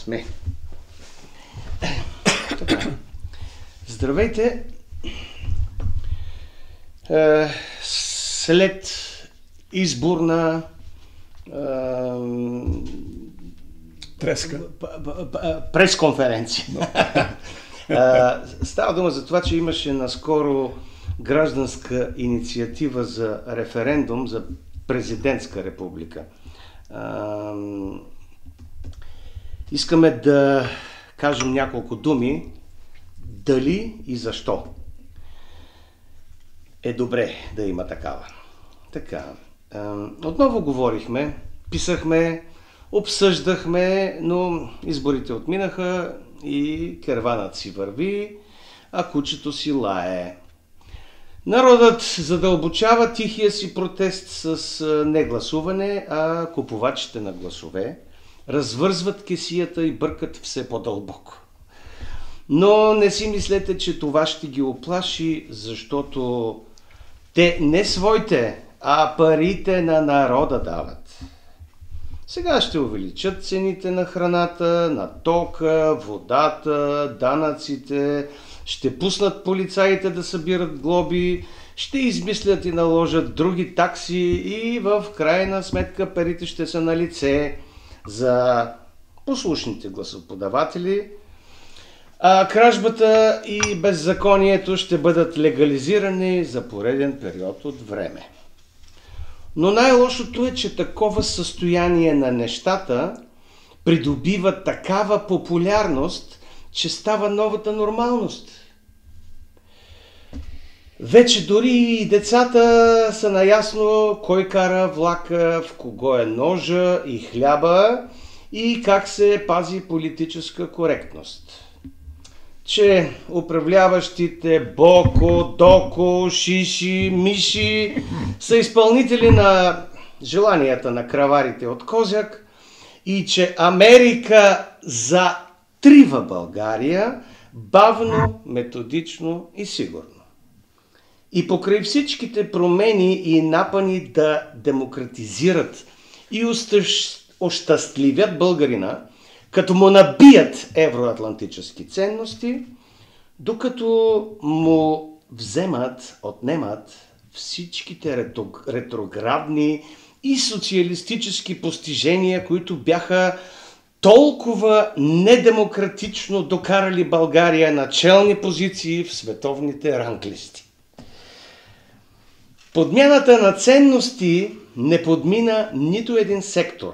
сме. Здравейте! След изборна пресконференция. Става дума за това, че имаше наскоро гражданска инициатива за референдум за президентска република. Искаме да кажем няколко думи дали и защо е добре да има такава. Така, отново говорихме, писахме, обсъждахме, но изборите отминаха и керванът си върви, а кучето си лае. Народът задълбочава тихия си протест с негласуване, а купувачите на гласове развързват кесията и бъркат все по-дълбоко. Но не си мислете, че това ще ги оплаши, защото те не своите, а парите на народа дават. Сега ще увеличат цените на храната, на тока, водата, данъците, ще пуснат полицаите да събират глоби, ще измислят и наложат други такси и в крайна сметка парите ще са на лице за послушните гласоподаватели, а кражбата и беззаконието ще бъдат легализирани за пореден период от време. Но най-лошото е, че такова състояние на нещата придобива такава популярност, че става новата нормалност. Вече дори и децата са наясно кой кара влака, в кого е ножа и хляба и как се пази политическа коректност. Че управляващите Боко, Доко, Шиши, Миши са изпълнители на желанията на краварите от Козяк и че Америка затрива България бавно, методично и сигурно. И покрай всичките промени и напани да демократизират и ощастливят българина, като му набият евроатлантически ценности, докато му отнемат всичките ретроградни и социалистически постижения, които бяха толкова недемократично докарали България на челни позиции в световните ранглисти. Подмяната на ценности не подмина нито един сектор,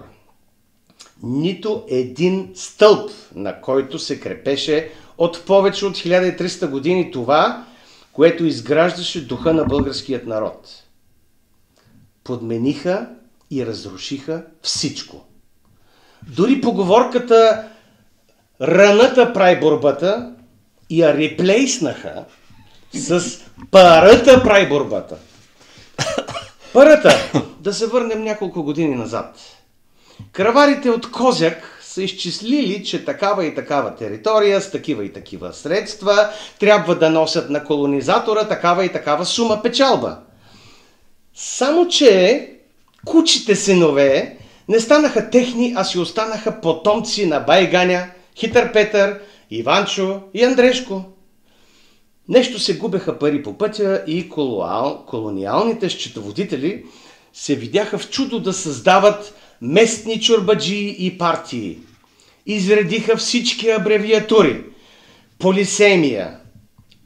нито един стълб, на който се крепеше от повече от 1300 години това, което изграждаше духа на българският народ. Подмениха и разрушиха всичко. Дори поговорката "раната прави борбата" я реплейснаха с "парата прави борбата". Парата, да се върнем няколко години назад. Краварите от Козяк са изчислили, че такава и такава територия с такива и такива средства трябва да носят на колонизатора такава и такава сума печалба. Само че кучите синове не станаха техни, а си останаха потомци на Бай Ганя, Хитър Петър, Иванчо и Андрешко. Нещо се губеха пари по пътя и колониалните счетоводители се видяха в чудо да създават местни чорбаджии и партии. Изредиха всички абревиатури: полисемия,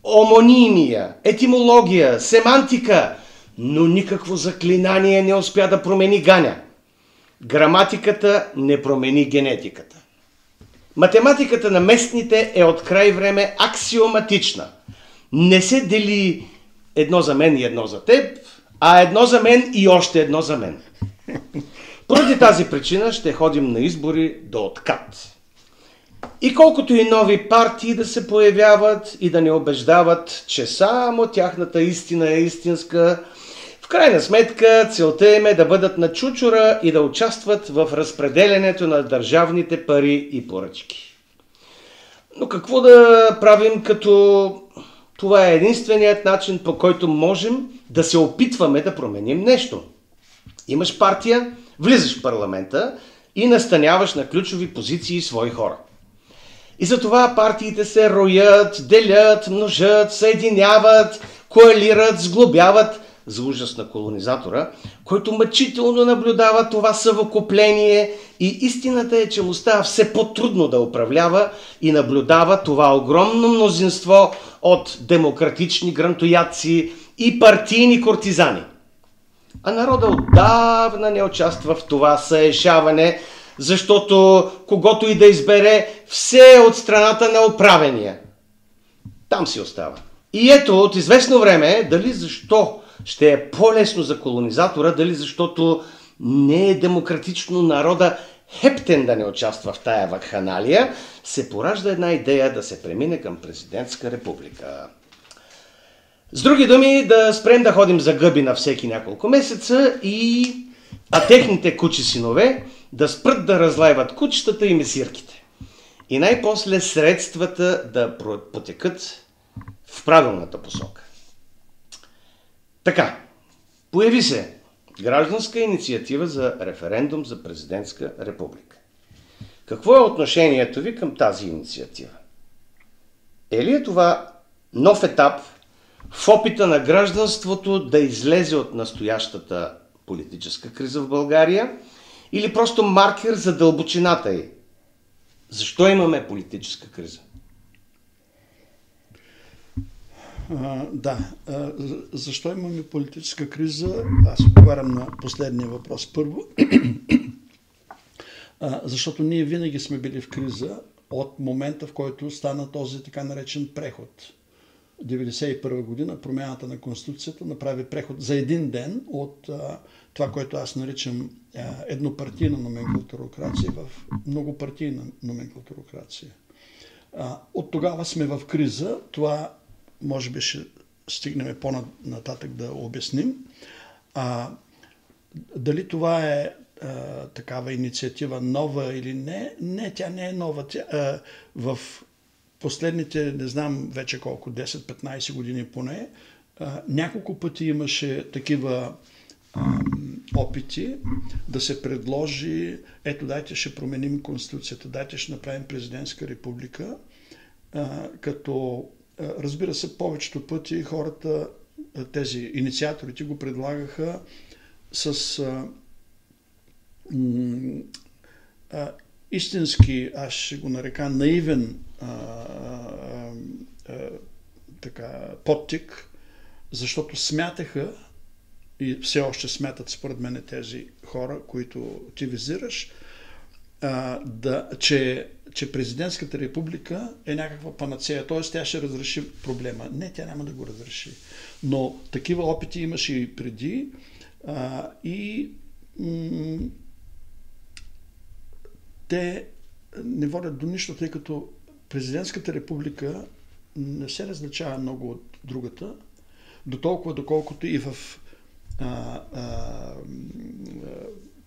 омонимия, етимология, семантика, но никакво заклинание не успя да промени Ганя. Граматиката не промени генетиката. Математиката на местните е от край време аксиоматична. Не се дели едно за мен и едно за теб, а едно за мен и още едно за мен. Поради тази причина ще ходим на избори до откат. И колкото и нови партии да се появяват и да ни убеждават, че само тяхната истина е истинска, в крайна сметка целта им е да бъдат на чучура и да участват в разпределянето на държавните пари и поръчки. Но какво да правим, като това е единственият начин, по който можем да се опитваме да променим нещо? Имаш партия, влизаш в парламента и настаняваш на ключови позиции свои хора. И затова партиите се роят, делят, множат, съединяват, коалират, сглобяват за ужас на колонизатора, който мъчително наблюдава това съвокупление и истината е, че му става все по-трудно да управлява и наблюдава това огромно мнозинство от демократични грантоядци и партийни кортизани. А народа отдавна не участва в това съешаване, защото когото и да избере, все е от страната на управения. Там си остава. И ето, от известно време, дали защо ще е по-лесно за колонизатора, дали защото не е демократично народа хептен да не участва в тая вакханалия, се поражда една идея да се премине към президентска република. С други думи, да спрем да ходим за гъби на всеки няколко месеца а техните кучи синове да спрат да разлайват кучетата и месирките. И най-после средствата да потекат в правилната посока. Така, появи се гражданска инициатива за референдум за президентска република. Какво е отношението ви към тази инициатива? Е ли е това нов етап в опита на гражданството да излезе от настоящата политическа криза в България или просто маркер за дълбочината й? Защо имаме политическа криза? Защо имаме политическа криза? Аз отговарям на последния въпрос първо. Защото ние винаги сме били в криза от момента, в който стана този така наречен преход. 1991 година промяната на Конституцията направи преход за един ден от това, което аз наричам еднопартийна номенклатурокрация в многопартийна номенклатурокрация. От тогава сме в криза. Това може би ще стигнем по-нататък да обясним. Дали това е такава инициатива нова или не? Не, тя не е нова. В последните, не знам вече колко, 10-15 години поне, няколко пъти имаше такива опити да се предложи, ето дайте ще променим Конституцията, дайте ще направим президентска република, като разбира се, повечето пъти хората, тези инициаторите го предлагаха с истински, аз ще го нарека наивен подтик, защото смятаха и все още смятат според мен тези хора, които ти визираш, че президентската република е някаква панацея, т.е. тя ще разреши проблема. Не, тя няма да го разреши. Но такива опити имаше и преди те не водят до нищо, тъй като президентската република не се различава много от другата, до толкова доколкото и в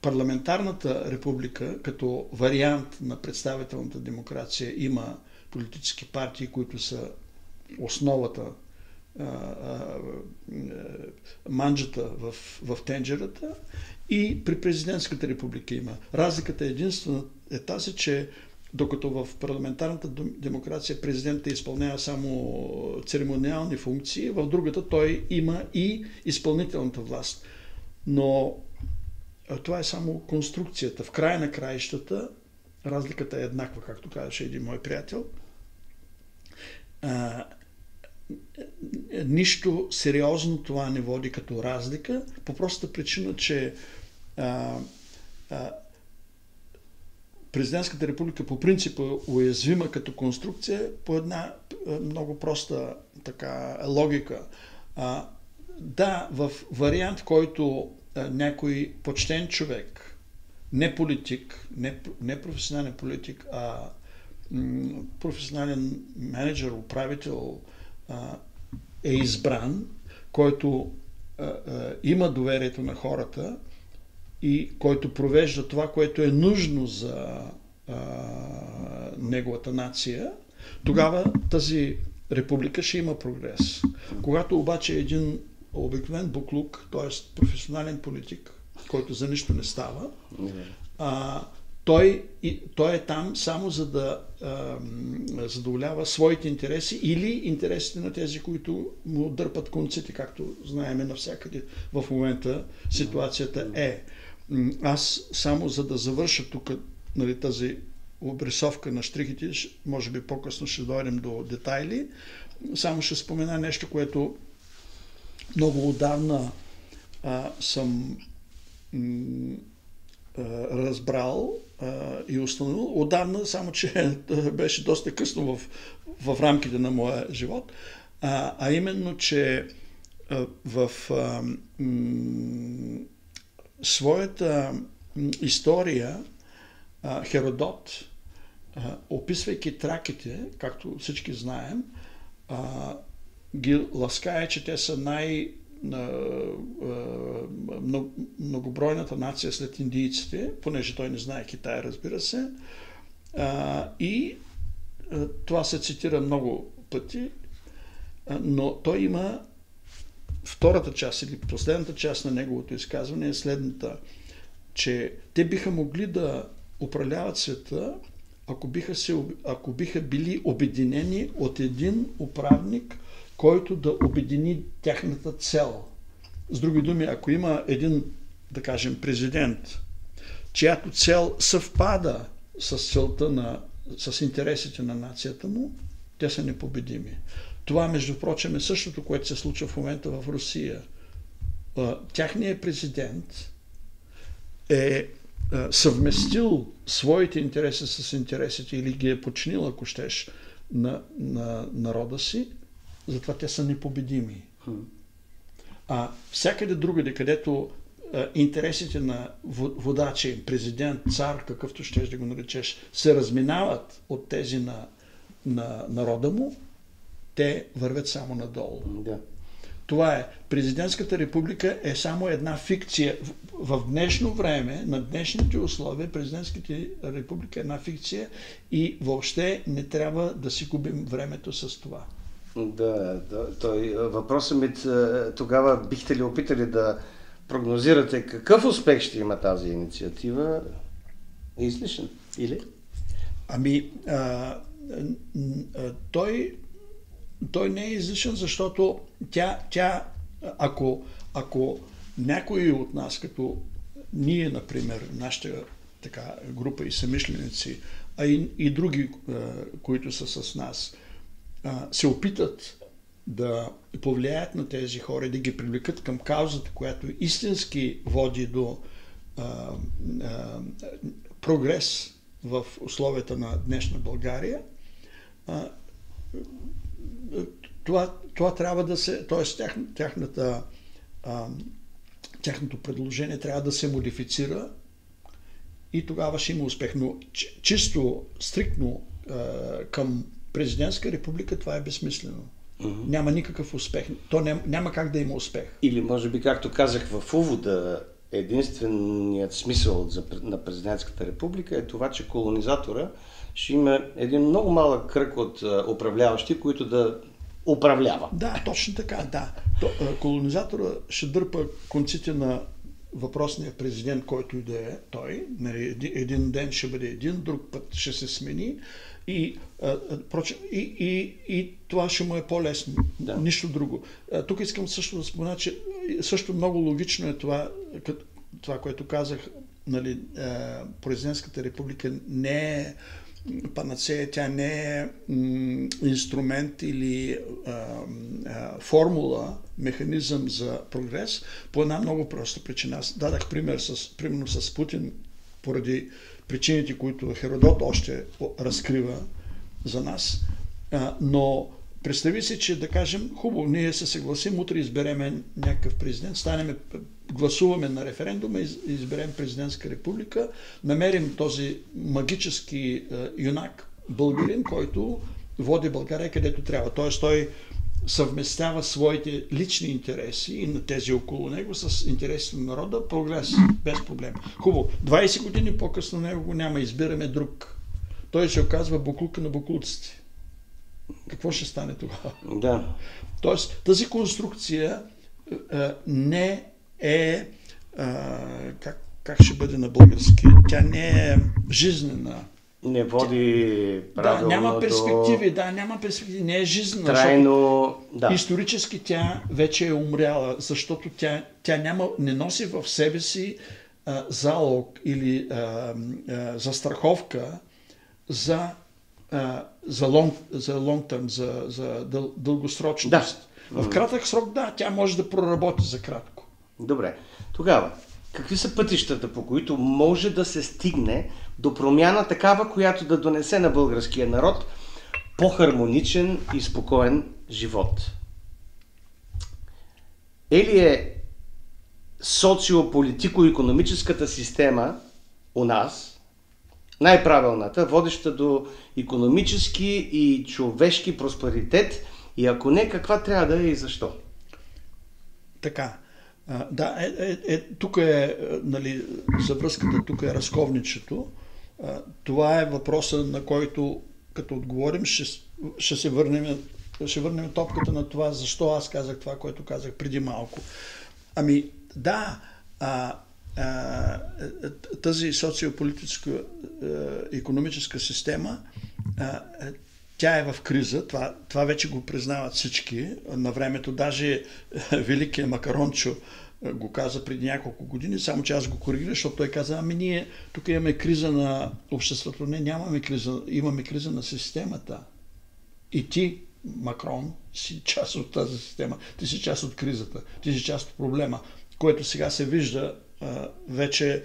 парламентарната република, като вариант на представителната демокрация, има политически партии, които са основата, манджата в тенджерата, и при президентската република има. Разликата единствена е тази, че докато в парламентарната демокрация президентът изпълнява само церемониални функции, в другата той има и изпълнителната власт. Но това е само конструкцията. В края на краищата разликата е еднаква, както казваше един мой приятел. Нищо сериозно това не води като разлика, по простата причина, че президентската република по принцип е уязвима като конструкция по една много проста така логика. Да, в вариант, който някой почтен човек, не политик, не професионален политик, а професионален менеджер, управител е избран, който има доверието на хората и който провежда това, което е нужно за неговата нация, тогава тази република ще има прогрес. Когато обаче един обикновен буклук, т.е. професионален политик, който за нищо не става, той е там само за да задоволява своите интереси или интересите на тези, които му дърпат конците, както знаеме навсякъде в момента ситуацията е. Аз само за да завърша тук, нали, тази обрисовка на щрихите, може би по-късно ще дойдем до детайли, само ще спомена нещо, което много отдавна съм разбрал и установил. Отдавна, само че беше доста късно в рамките на моя живот, а именно, че в своята история Херодот, описвайки траките, както всички знаем, ги ласкае, че те са многобройната нация след индийците, понеже той не знае Китай, разбира се. И това се цитира много пъти, но той има втората част или последната част на неговото изказване е следната, че те биха могли да управляват света, ако биха били обединени от един управник, който да обедини тяхната цел. С други думи, ако има един, да кажем, президент, чиято цел съвпада с целта с интересите на нацията му, те са непобедими. Това, между прочим, е същото, което се случва в момента в Русия. Тяхният президент е съвместил своите интереси с интересите или ги е подчинил, ако щеш, на народа си, затова те са непобедими. А всякъде другаде, където интересите на водачи, президент, цар, какъвто щеш да го наречеш, се разминават от тези на народа му, те вървят само надолу. Да. Това е. Президентската република е само една фикция. В днешно време, на днешните условия, президентската република е една фикция и въобще не трябва да си губим времето с това. Да, въпросът ми тогава бихте ли опитали да прогнозирате какъв успех ще има тази инициатива? Е излишен, или? Ами, той не е излишен, защото ако някой от нас, като ние, например, нашата група и съмишленици, а и други, които са с нас, се опитат да повлияят на тези хора, да ги привлекат към каузата, която истински води до прогрес в условията на днешна България, това трябва да се, т.е. тяхното предложение трябва да се модифицира и тогава ще има успех. Но чисто, стриктно към президентска република това е безсмислено. Няма никакъв успех. Няма как да има успех. Или може би, както казах в увода, единственият смисъл на президентската република е това, че колонизатора ще има един много малък кръг от управляващи, които да управлява. Да, точно така, да. Колонизатора ще дърпа конците на въпросния президент, който и да е той. Един ден ще бъде един, друг път ще се смени и това ще му е по-лесно. Да. Нищо друго. Тук искам също да спомена, че също много логично е това, което казах, нали, президентската република не е панацея, тя не е инструмент или формула, механизъм за прогрес, по една много проста причина. Аз дадах примерно с Путин, поради причините, които Херодот още разкрива за нас, но представи си, че да кажем, хубаво, ние се съгласим, утре избереме някакъв президент, гласуваме на референдума, изберем президентска република, намерим този магически юнак българин, който води България където трябва. Т.е. той съвместява своите лични интереси и на тези около него с интересите на народа, прогрес, без проблем. Хубаво, 20 години по-късно него го няма, избираме друг. Той се оказва буклука на буклуците. Какво ще стане тогава? Да. Тоест, тази конструкция не е, как ще бъде на български, тя не е жизнена. Не води правилно няма перспективи, няма перспективи, не е жизнена. Трайно, исторически тя вече е умряла, защото тя не носи в себе си залог или застраховка за long term, за дългосрочност. В кратък срок, тя може да проработи за кратко. Добре. Тогава, какви са пътищата, по които може да се стигне до промяна такава, която да донесе на българския народ по-хармоничен и спокоен живот? Или е социополитико-икономическата система у нас най-правилната, водеща до икономически и човешки просперитет, и ако не, каква трябва да е и защо? Така. Тук нали, за връзката, тук е разковничето. Това е въпроса, на който, като отговорим, ще се върнем топката на това, защо аз казах това, което казах преди малко. Тази социополитическа икономическа система, тя е в криза, това вече го признават всички. На времето даже великият Макарончо го каза преди няколко години, само че аз го коригирах, защото той каза, ние тук имаме криза на обществото. Не, нямаме криза, имаме криза на системата. И ти, Макрон, си част от тази система, ти си част от кризата, ти си част от проблема, което сега се вижда вече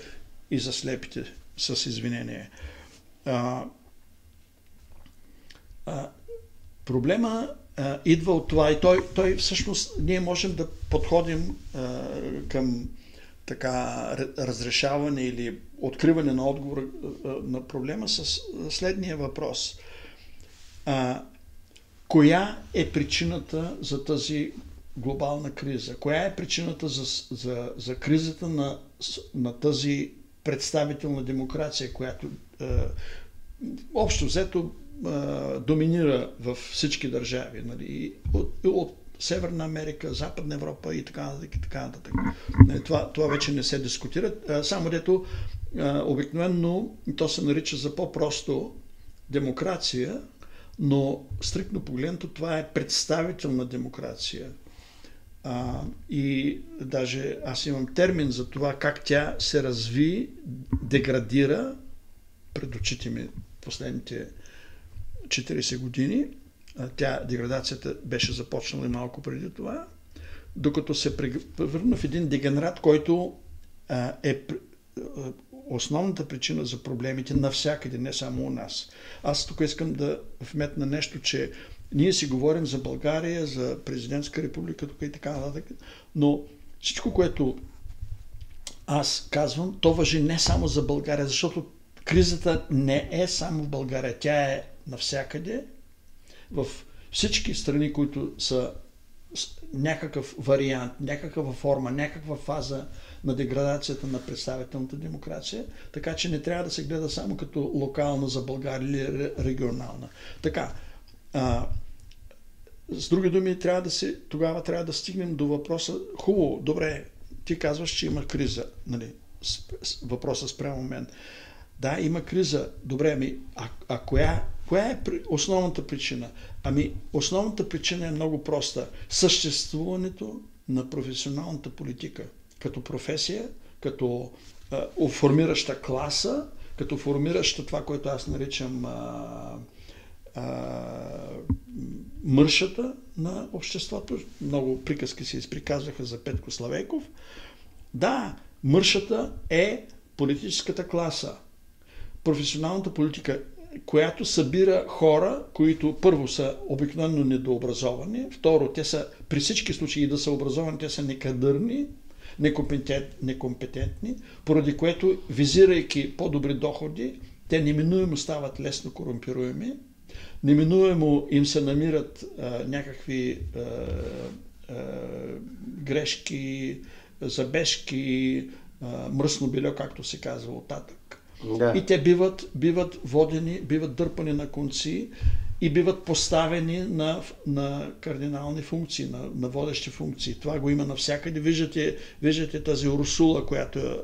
и за слепите, с извинение. Проблема идва от това и той всъщност ние можем да подходим към така разрешаване или откриване на отговора на проблема с следния въпрос. Коя е причината за тази глобална криза? Коя е причината за кризата на тази представителна демокрация, която общо взето доминира в всички държави, нали? От Северна Америка, Западна Европа и така нататък. Това вече не се дискутира. Само дето обикновено то се нарича за по-просто демокрация, но стриктно погледнато това е представителна демокрация. И даже аз имам термин за това как тя се разви, деградира пред очите ми последните 40 години. Деградацията беше започнала и малко преди това, докато се превърна в един дегенерат, който е основната причина за проблемите навсякъде, не само у нас. Аз тук искам да вметна нещо, че ние си говорим за България, за президентска република тук и така нататък, но всичко, което аз казвам, то важи не само за България, защото кризата не е само в България, тя е навсякъде, в всички страни, които са някакъв вариант, някаква форма, някаква фаза на деградацията на представителната демокрация, така че не трябва да се гледа само като локална за България или регионална. Така, с други думи, тогава трябва да стигнем до въпроса, хубаво, добре, ти казваш, че има криза, нали, въпроса спрямо мен. Да, има криза, добре, коя е основната причина? Основната причина е много проста. Съществуването на професионалната политика като професия, като формираща класа, като формираща това, което аз наричам мършата на обществото. Много приказки се изприказваха за Петко Славейков. Да, мършата е политическата класа. Професионалната политика, която събира хора, които първо са обикновено недообразовани, второ, те са при всички случаи да са образовани, те са некадърни, некомпетентни, поради което, визирайки по-добри доходи, те неминуемо стават лесно корумпируеми, неминуемо им се намират някакви грешки, забежки, мръсно бельо, както се казва оттатък. Да. И те биват водени, биват дърпани на конци и биват поставени на кардинални функции, на водещи функции. Това го има навсякъде. Виждате тази Урсула, която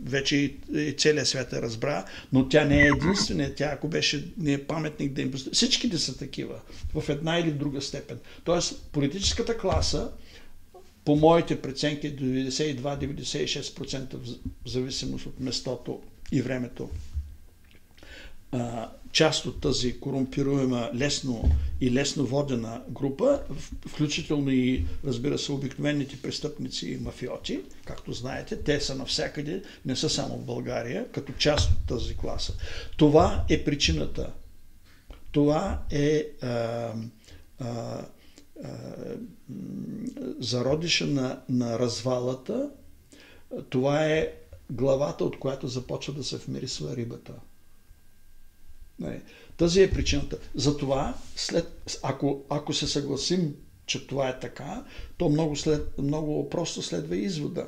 вече и целият свят я разбра, но тя не е единствена. Тя, ако не е паметник да им постави. Всичките са такива, в една или друга степен. Тоест, политическата класа, по моите преценки, до 92-96% в зависимост от местото и времето, част от тази корумпируема лесно водена група, включително и, разбира се, обикновените престъпници и мафиоти, както знаете, те са навсякъде, не са само в България, като част от тази класа. Това е причината. Това е зародиша на развалата. Това е главата, от която започва да се вмирисва рибата. Тази е причината. Затова, ако се съгласим, че това е така, то много просто следва извода.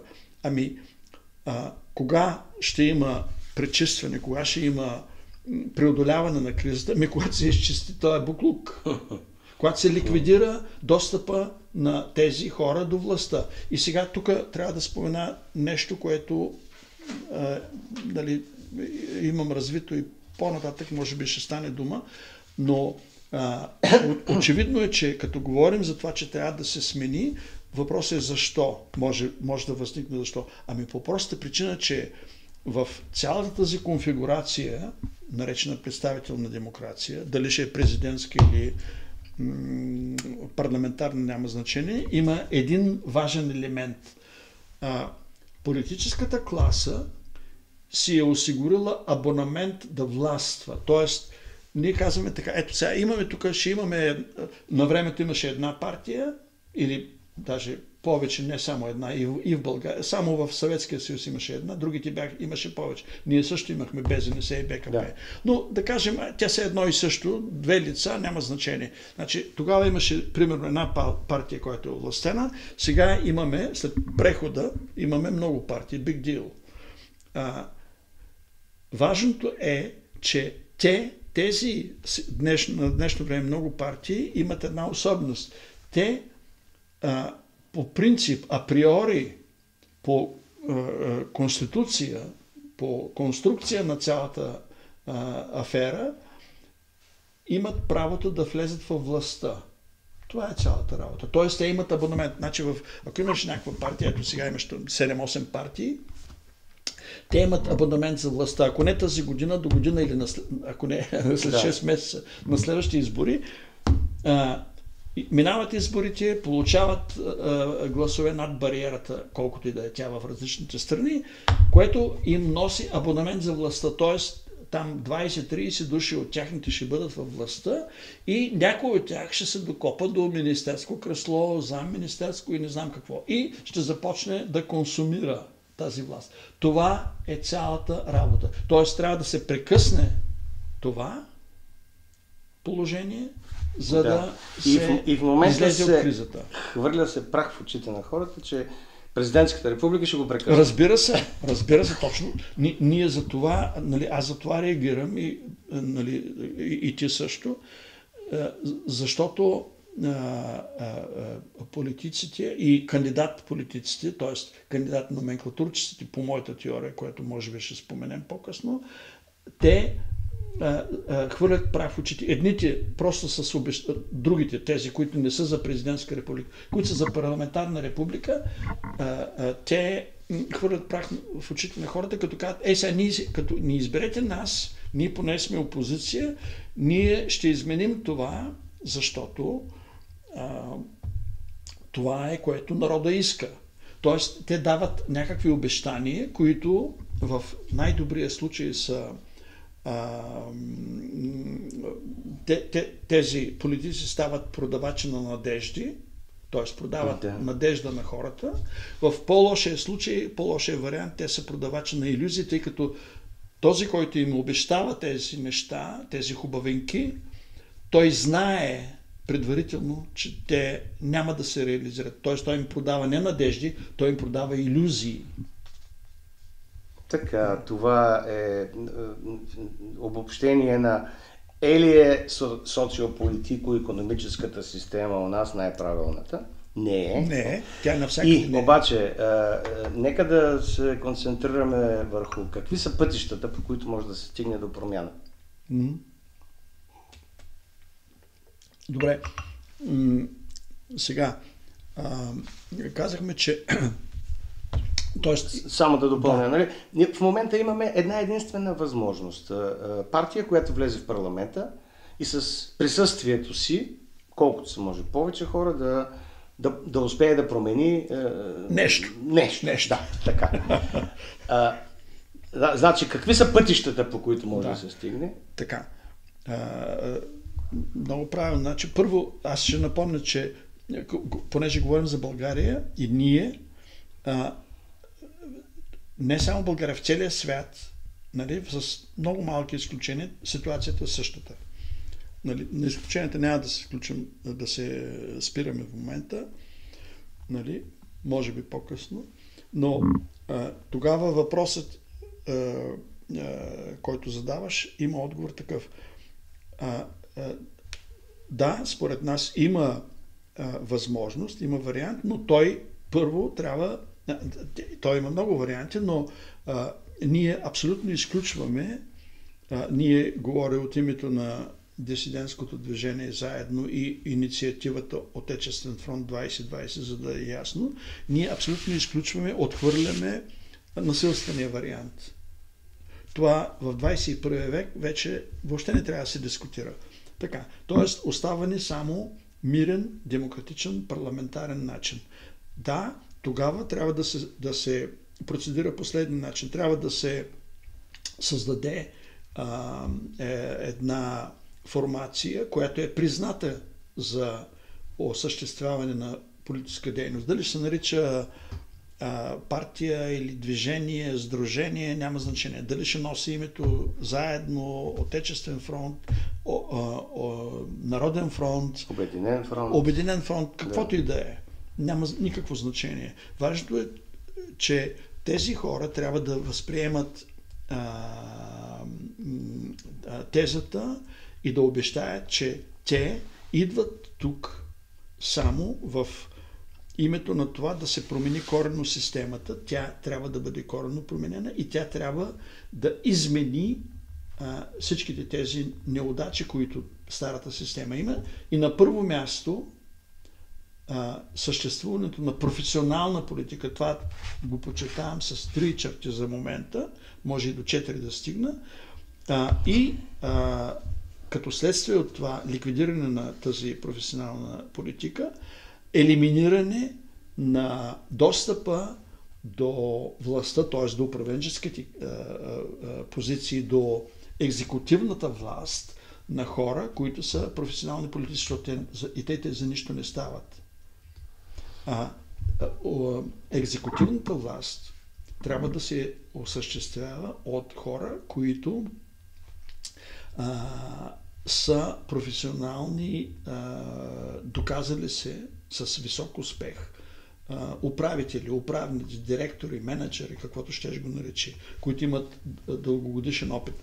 Кога ще има пречистване, кога ще има преодоляване на кризата? Когато се изчисти този буклук. Когато се ликвидира достъпа на тези хора до властта. И сега тук трябва да спомена нещо, което имам развито и по-нататък, може би ще стане дума, но очевидно е, че като говорим за това, че трябва да се смени, въпросът е защо. Може да възникне защо. По простата причина, че в цялата тази конфигурация, наречена представителна демокрация, дали ще е президентска или парламентарна, няма значение, има един важен елемент. Политическата класа си е осигурила абонамент да властва. Тоест, ние казваме така, ето сега имаме тук, на времето имаше една партия, или даже повече, не само една, и в България, само в Съветския съюз имаше една, другите имаше повече. Ние също имахме БЗНС и БКП. Да. Но да кажем, тя са едно и също, две лица, няма значение. Значи, тогава имаше примерно една партия, която е овластена, сега имаме, след прехода, имаме много партии, big deal. Важното е, че тези на днешно време много партии имат една особеност. Те по принцип, априори, по конституция, по конструкция на цялата афера, имат правото да влезат във властта. Това е цялата работа. Тоест, те имат абонамент. Значи, ако имаш някаква партия, ето сега имаш 7-8 партии, те имат абонамент за властта. Ако не тази година, до година или ако не след 6 месеца на следващите избори, минават изборите, получават гласове над бариерата, колкото и да е тя в различните страни, което им носи абонамент за властта. Тоест, там 20-30 души от тяхните ще бъдат във властта и някой от тях ще се докопа до министерско кресло, замминистерско и не знам какво. И ще започне да консумира тази власт. Това е цялата работа. Тоест, трябва да се прекъсне това положение, за да се и в момента излезе от кризата. Хвърля се прах в очите на хората, че президентската република ще го прекъсне. Разбира се, точно. Ние за това, аз за това реагирам и ти също, защото политиците и кандидат-политиците, т.е. кандидат-номенклатурчиците, по моята теория, която може би ще споменем по-късно, те хвърлят прах в очите. Едните просто с другите, тези, които не са за президентска република, които са за парламентарна република, те хвърлят прах в очите на хората, като казват, сега като ни изберете нас, ние поне сме опозиция, ние ще изменим това, защото това е, което народа иска. Тоест, те дават някакви обещания, които в най-добрия случай са тези политици стават продавачи на надежди, т.е. продават надежда на хората. В по-лошия случай, по-лошия вариант, те са продавачи на илюзии, тъй като този, който им обещава тези неща, тези хубавинки, той знае предварително, че те няма да се реализират. Т.е. той им продава не надежди, той им продава илюзии. Така, това е обобщение на Или е социополитико-икономическата система у нас най-правилната? Не е. Не, тя навсякъде И обаче, нека да се концентрираме върху какви са пътищата, по които може да се стигне до промяна. Добре. Сега, казахме, че Само да допълня, нали? Ние в момента имаме една единствена възможност. Партия, която влезе в парламента и с присъствието си, колкото се може повече хора, да успее да промени нещо. Да, така. Значи, какви са пътищата, по които може да се стигне? Така. Много правилно. Значи, първо, аз ще напомня, че понеже говорим за България и ние, не само България, в целия свят, нали, с много малки изключения, ситуацията е същата. Нали, на изключенията няма да се спираме в момента, нали, може би по-късно, но тогава въпросът, който задаваш, има отговор такъв. Да, според нас има възможност, има вариант, но той първо трябва. Той има много варианти, но ние абсолютно изключваме, ние говоря от името на дисидентското движение заедно и инициативата Отечествен фронт 2020, за да е ясно, ние абсолютно изключваме, отхвърляме насилствения вариант. Това в 21 век вече въобще не трябва да се дискутира. Така, тоест остава ни само мирен, демократичен, парламентарен начин. Да, тогава трябва да се процедира последния начин. Трябва да се създаде една формация, която е призната за осъществяване на политическа дейност. Дали се нарича партия или движение, сдружение, няма значение. Дали ще носи името заедно, Отечествен фронт, Народен фронт, Обединен фронт, каквото и да е. Няма никакво значение. Важното е, че тези хора трябва да възприемат тезата и да обещаят, че те идват тук само в името на това да се промени коренно системата. Тя трябва да бъде коренно променена и тя трябва да измени всичките тези неудачи, които старата система има. И на първо място съществуването на професионална политика, това го подчертавам с 3 черти за момента, може и до 4 да стигна, и като следствие от това ликвидиране на тази професионална политика, елиминиране на достъпа до властта, т.е. до управленческите позиции, до екзекутивната власт на хора, които са професионални политици, защото и те за нищо не стават. Екзекутивната власт трябва да се осъществява от хора, които са професионални, доказали се с висок успех. Управители, управници, директори, менеджери, каквото щеш го наречи, които имат дългогодишен опит.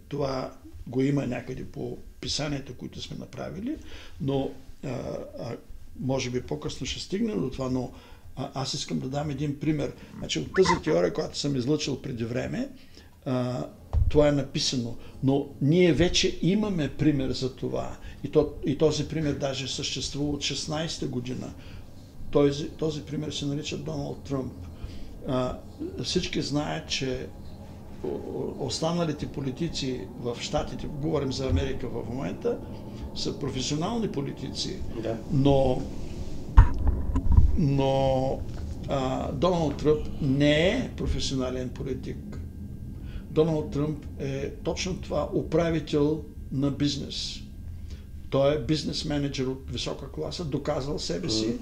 Това го има някъде по писанията, които сме направили, но може би по-късно ще стигнем до това, но аз искам да дам един пример. Значи, от тази теория, която съм излъчил преди време, това е написано, но ние вече имаме пример за това. И този пример даже съществува от 16-та година. Този пример се нарича Доналд Тръмп. Всички знаят, че останалите политици в Щатите, говорим за Америка в момента, са професионални политици, да. Но Доналд Тръмп не е професионален политик. Доналд Тръмп е точно това управител на бизнес. Той е бизнес менеджер от висока класа, доказал себе си,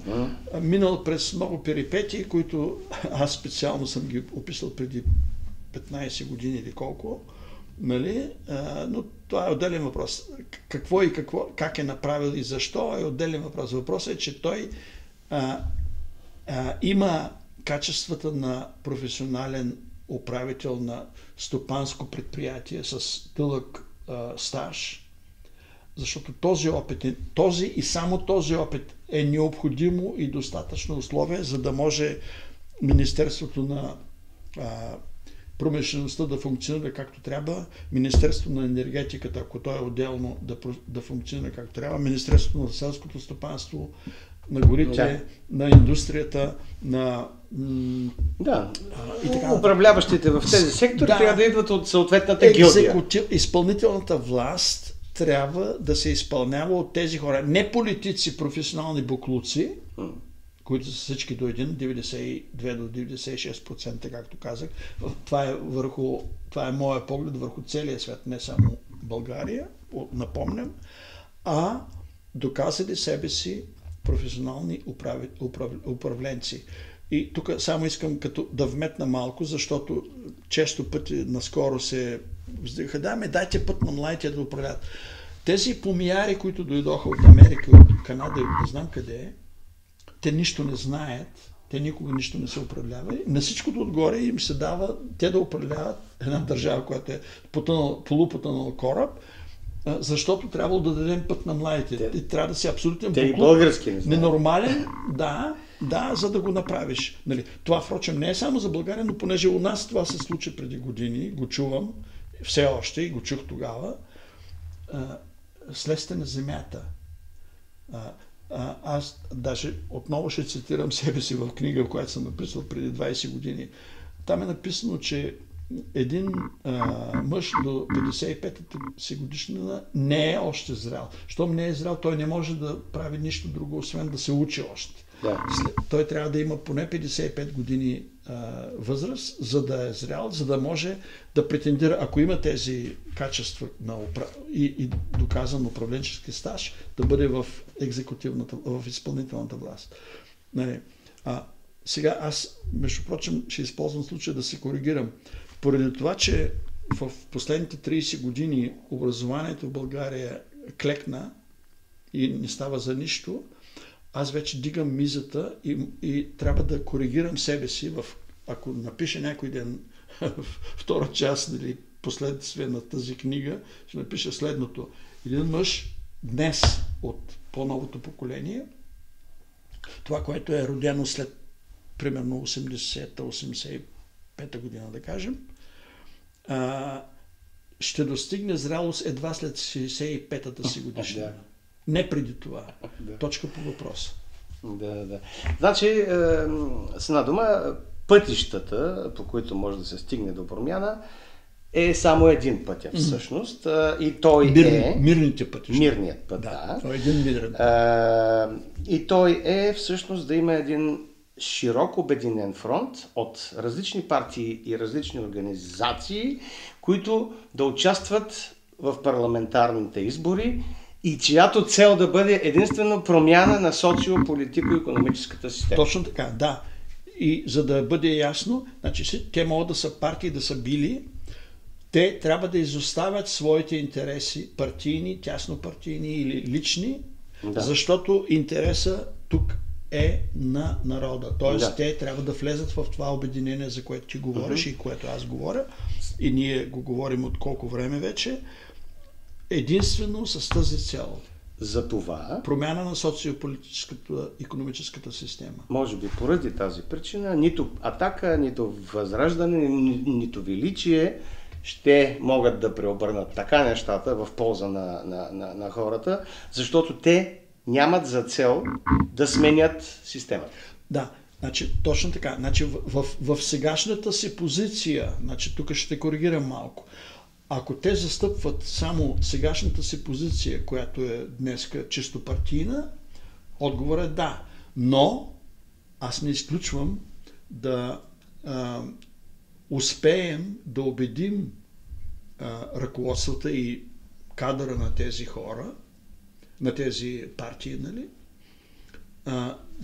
минал през много перипетии, които аз специално съм ги описал преди 15 години или колко, нали? Но това е отделен въпрос. Какво и как е направил и защо е отделен въпрос. Въпросът е, че той има качествата на професионален управител на стопанско предприятие с дълъг стаж, защото този опит, този и само този опит е необходимо и достатъчно условие, за да може Министерството на промишлеността да функционира както трябва, Министерството на енергетиката, ако то е отделно, да функционира както трябва, Министерството на селското стопанство, на горите, на индустрията, на... и така. Управляващите в тези сектори трябва да идват от съответната гилдия. Изпълнителната власт трябва да се изпълнява от тези хора. Не политици, професионални буклуци, които са всички до един, 92 до 96%, както казах. Това е моя поглед върху целия свят, не само България, напомням, а доказали себе си професионални управленци. И тук само искам като да вметна малко, защото често пъти наскоро се вздиха, дайте път на младите да управляват. Тези помияри, които дойдоха от Америка, от Канада и не знам къде, те нищо не знаят, те никога нищо не се управлява. На всичкото отгоре им се дава те да управляват една държава, която е полупотънал кораб, защото трябвало да дадем път на младите. Трябва да си абсолютен и български не знаят. Ненормален, да, за да го направиш. Нали, това, впрочем, не е само за България, но понеже у нас това се случи преди години, го чувам все още и го чух тогава, слезте на земята. Аз даже отново ще цитирам себе си в книга, която съм написал преди 20 години. Там е написано, че един мъж до 55-та си годишнина не е още зрял. Щом не е зрял, той не може да прави нищо друго, освен да се учи още. Той трябва да има поне 55 години възраст, за да е зрял, за да може да претендира, ако има тези качества и доказан управленчески стаж, да бъде в изпълнителната власт. Сега аз, между прочим, ще използвам случая да се коригирам. Поради това, че в последните 30 години образованието в България клекна и не става за нищо, аз вече дигам мизата и трябва да коригирам себе си, ако напиша някой ден втора част или последствие на тази книга, ще напиша следното. Един мъж днес от по-новото поколение, това, което е родено след примерно 80-та, 85-та година, да кажем, ще достигне зрялост едва след 65-та си годишна. Не преди това. Точка по въпроса. Да. Значи, с една дума, пътищата, по които може да се стигне до промяна, е само един път всъщност. И той мирните пътища. Мирният път, да. Това е един мирен път. И той е всъщност да има един широк обединен фронт от различни партии и различни организации, които да участват в парламентарните избори и чиято цел да бъде единствено промяна на социо-политико-икономическата система. Точно така, да. И за да бъде ясно, значи, те могат да са партии, да са били, те трябва да изоставят своите интереси, партийни, тяснопартийни или лични, защото интереса тук е на народа. Тоест, те трябва да влезат в това обединение, за което ти говориш и което аз говоря. И ние го говорим от колко време вече. Единствено с тази цел. За това промяна на социополитическата, икономическата система. Може би поради тази причина нито Атака, нито Възраждане, нито Величие ще могат да преобърнат така нещата в полза на хората, защото те нямат за цел да сменят системата. Да, значи, точно така. Значи, в сегашната си позиция, значи, тук ще коригирам малко, ако те застъпват само сегашната си позиция, която е днеска чисто партийна, отговорът е да. Но аз не изключвам да успеем да убедим ръководствата и кадъра на тези хора, на тези партии, нали,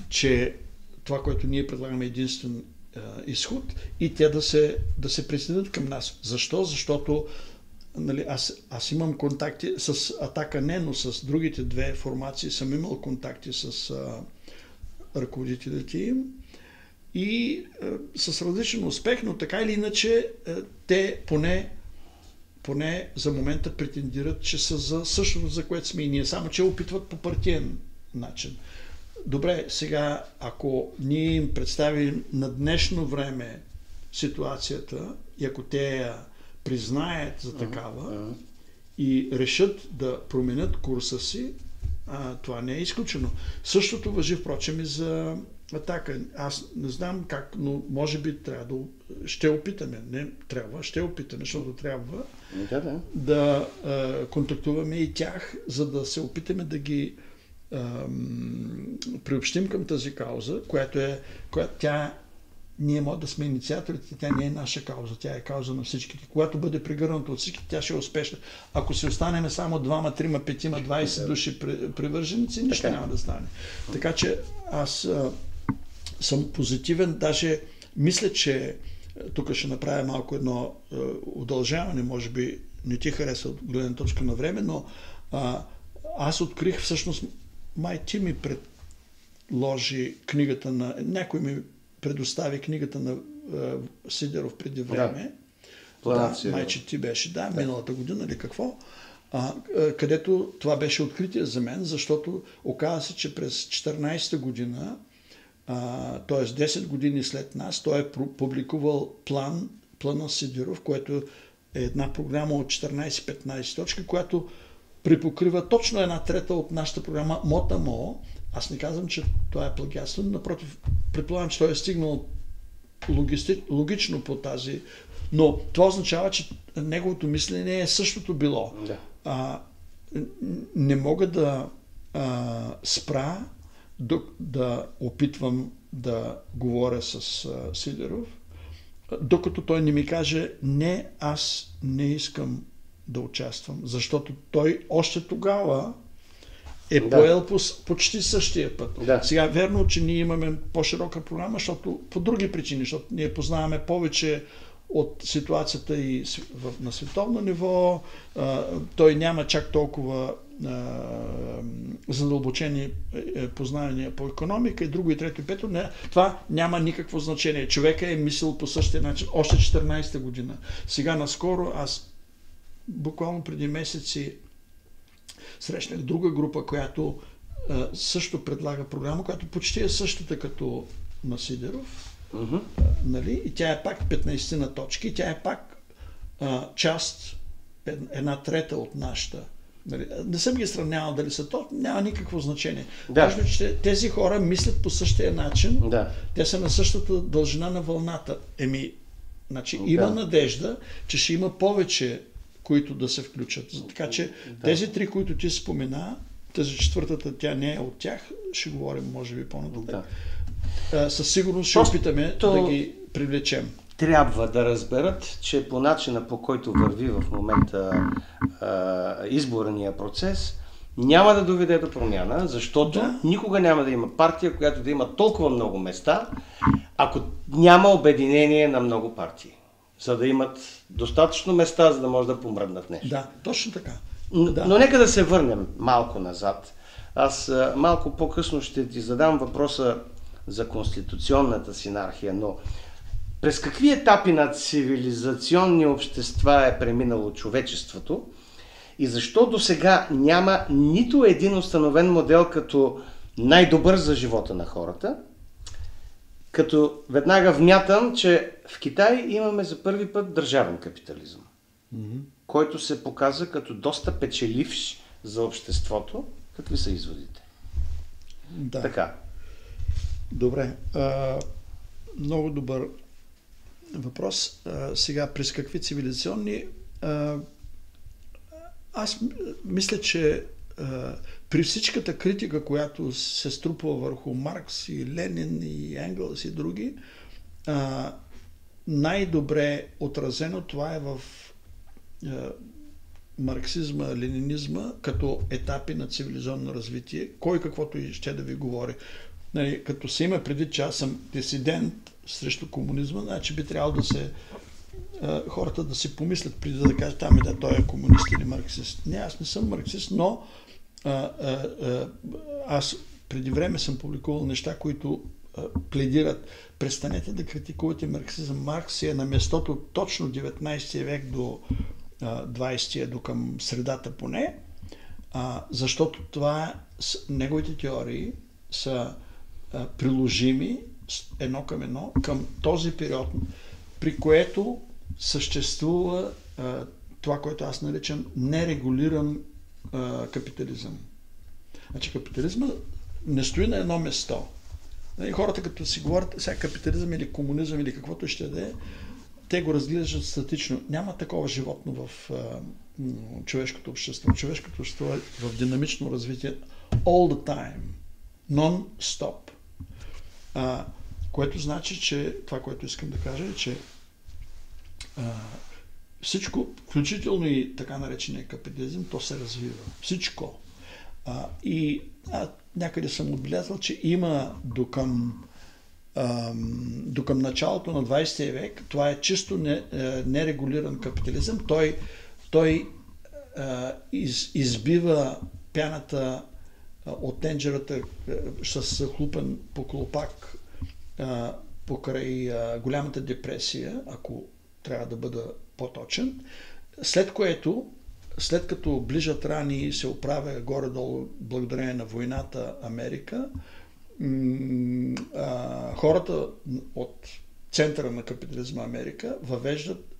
че това, което ние предлагаме, е единствен изход и те да се присъединят към нас. Защо? Защото нали, аз имам контакти с Атака, но с другите две формации съм имал контакти с ръководителите им и с различен успех, но така или иначе те поне поне за момента претендират, че са за същото, за което сме и ние, само че опитват по партиен начин. Добре, сега, ако ние им представим на днешно време ситуацията и ако те я признаят за такава и решат да променят курса си, това не е изключено. Същото важи, впрочем, и за Атака. Аз не знам как, но може би трябва да... Ще опитаме. Не трябва, ще опитаме, защото трябва да контактуваме и тях, за да се опитаме да ги приобщим към тази кауза, която тя ние може да сме инициаторите, тя не е наша кауза, тя е кауза на всички. Когато бъде прегърната от всички, тя ще е успешна. Ако си останеме само 2, 3, 5, 20 души привърженици, нищо няма да стане. Така че аз съм позитивен, даже мисля, че тук ще направя малко едно удължаване, може би не ти хареса от гледна точка на време, но аз открих всъщност, май ти ми предложи книгата на... Някой ми предостави книгата на Сидеров преди време. Май, че ти беше, миналата година или какво. Където това беше откритие за мен, защото оказа се, че през 14-та година, т.е. 10 години след нас, той е публикувал плана Сидеров, което е една програма от 14-15 точки, която припокрива точно 1/3 от нашата програма МОТАМО. Аз не казвам, че това е плагиатство, напротив, предполагам, че той е стигнал логично по тази, но това означава, че неговото мислене е същото било. Не мога да спра да опитвам да говоря с Сидеров, докато той не ми каже, не, аз не искам да участвам, защото той още тогава е поел почти същия път. Сега верно, че ние имаме по-широка програма, защото по други причини, защото ние познаваме повече от ситуацията и на световно ниво, той няма чак толкова задълбочени познания по икономика и друго и трето и пето. Това няма никакво значение. Човека е мислил по същия начин още 14-та година. Сега наскоро аз буквално преди месеци срещнах друга група, която също предлага програма, която почти е същата като на Сидеров. Нали? И тя е пак 15 на точки, тя е пак част, 1/3 от нашата. Нали? Не съм ги сравнявал дали са то, няма никакво значение. Важно, че тези хора мислят по същия начин, те са на същата дължина на вълната. Значи има надежда, че ще има повече, които да се включат. Така че тези три, които ти спомена, тази четвъртата, тя не е от тях, ще говорим може би по-нататък. Със сигурност ще опитаме да ги привлечем. Трябва да разберат, че по начина, по който върви в момента изборния процес, няма да доведе до промяна, защото никога няма да има партия, която да има толкова много места, ако няма обединение на много партии, за да имат достатъчно места, за да може да помръднат нещо. Да, точно така. Но нека да се върнем малко назад. Аз малко по-късно ще ти задам въпроса за конституционната синархия, но през какви етапи на цивилизационни общества е преминало човечеството и защо до сега няма нито един установен модел като най-добър за живота на хората, като веднага вмятам, че в Китай имаме за първи път държавен капитализъм, който се показа като доста печеливш за обществото. Какви са изводите? Така. Добре. Много добър въпрос. Сега, през какви цивилизационни... Аз мисля, че при всичката критика, която се струпва върху Маркс и Ленин и Енгелс и други, най-добре отразено това е в марксизма, ленинизма, като етапи на цивилизационно развитие. Кой каквото и ще да ви говори. Нали, като се има преди, че аз съм дисидент срещу комунизма, значи би трябвало да се хората да си помислят преди да кажат, той е комунист или марксист. Не, аз не съм марксист, но аз преди време съм публикувал неща, които пледират. Престанете да критикувате марксизъм. Маркс е на местото точно 19 век до 20-я до към средата поне, защото неговите теории са приложими едно към едно към този период, при което съществува това, което аз наричам нерегулиран капитализъм. Значи капитализма не стои на едно место. И хората, като си говорят сега капитализъм или комунизъм или каквото ще да е, те го разглеждат статично. Няма такова животно в човешкото общество. Човешкото общество е в динамично развитие all the time, non-stop. Което значи, че това, което искам да кажа е, че всичко, включително и така наречения капитализъм, то се развива. Всичко. Някъде съм отбелязал, че има до към началото на 20 век, това е чисто нерегулиран капитализъм. Той избива пяната от тенджерата с хлупен поклопак покрай голямата депресия, ако трябва да бъда по-точен, след като ближат рани и се оправя горе-долу благодарение на войната Америка, хората от центъра на капитализма Америка въвеждат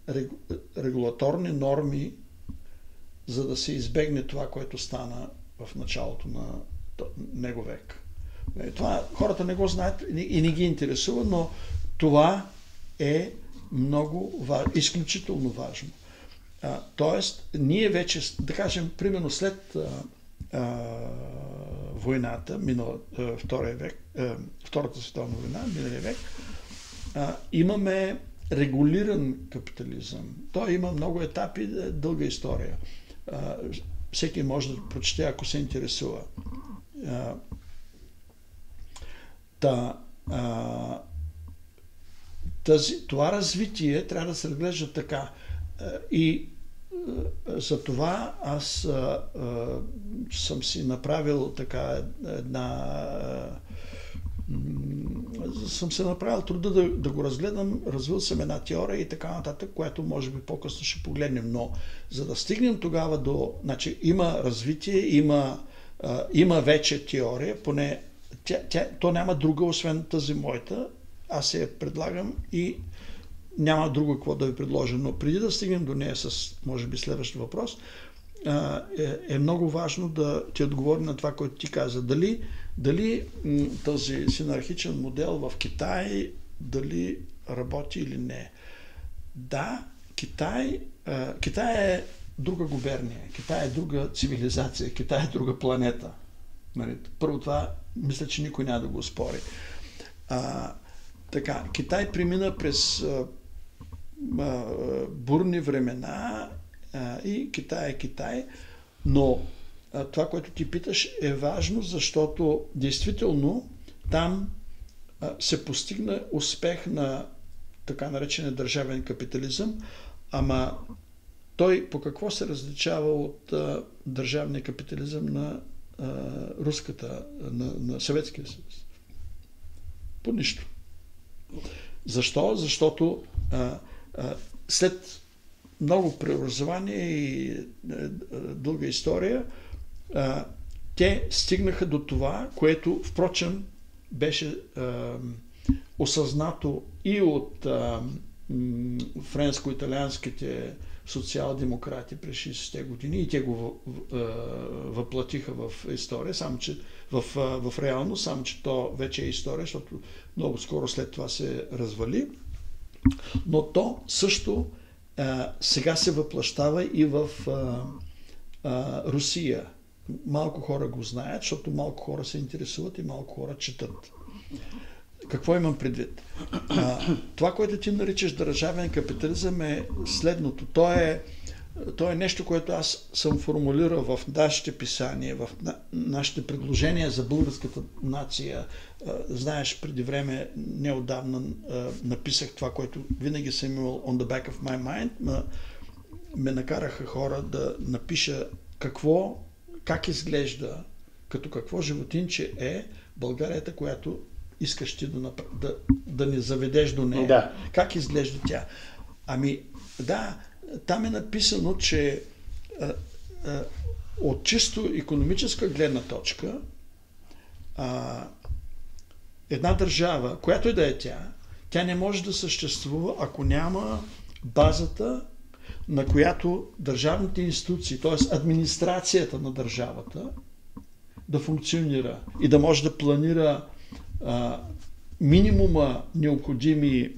регулаторни норми, за да се избегне това, което стана в началото на него век. Това хората не го знаят и не ги интересува, но това е много важно, изключително важно. Тоест, ние вече, да кажем, примерно след войната, Втората световна война, миналия век, имаме регулиран капитализъм. Той има много етапи, дълга история. Всеки може да прочете, ако се интересува. Това развитие трябва да се разглежда така. И за това аз съм си направил така съм се направил труда да го разгледам, развил съм една теория и така нататък, която може би по-късно ще погледнем. Но за да стигнем тогава значи има развитие, има вече теория, поне то няма друга, освен тази моята. Аз я предлагам и няма друго какво да ви предложа, но преди да стигнем до нея с, може би, следващ въпрос, е много важно да ти отговоря на това, което ти каза. Дали този синархичен модел в Китай, дали работи или не. Да, Китай е друга губерния, Китай е друга цивилизация, Китай е друга планета. Първо това, мисля, че никой няма да го спори. Китай премина през бурни времена и Китай е Китай, но това, което ти питаш, е важно, защото действително там се постигна успех на така наречения държавен капитализъм, ама той по какво се различава от държавния капитализъм на на Съветския съюз? По нищо. Защо? Защото след много преобразование и дълга история, те стигнаха до това, което, впрочем, беше осъзнато и от френско-италианските социал-демократи през 60-те години и те го въплатиха в история, само че в реалност, само че то вече е история, защото много скоро след това се развали. Но то също сега се въплащава и в Русия. Малко хора го знаят, защото малко хора се интересуват и малко хора четат. Какво имам предвид? Това, което ти наричаш държавен капитализъм, е следното. То е нещо, което аз съм формулирал в нашите писания, в нашите предложения за българската нация. Знаеш, преди време, неотдавна написах това, което винаги съм имал on the back of my mind, ме накараха хора да напиша как изглежда, като какво животинче е Българията, която искаш ти да ни заведеш до нея. Да. Как изглежда тя? Ами, да, там е написано, че от чисто икономическа гледна точка една държава, която и да е тя не може да съществува, ако няма базата, на която държавните институции, т.е. администрацията на държавата, да функционира и да може да планира минимума необходими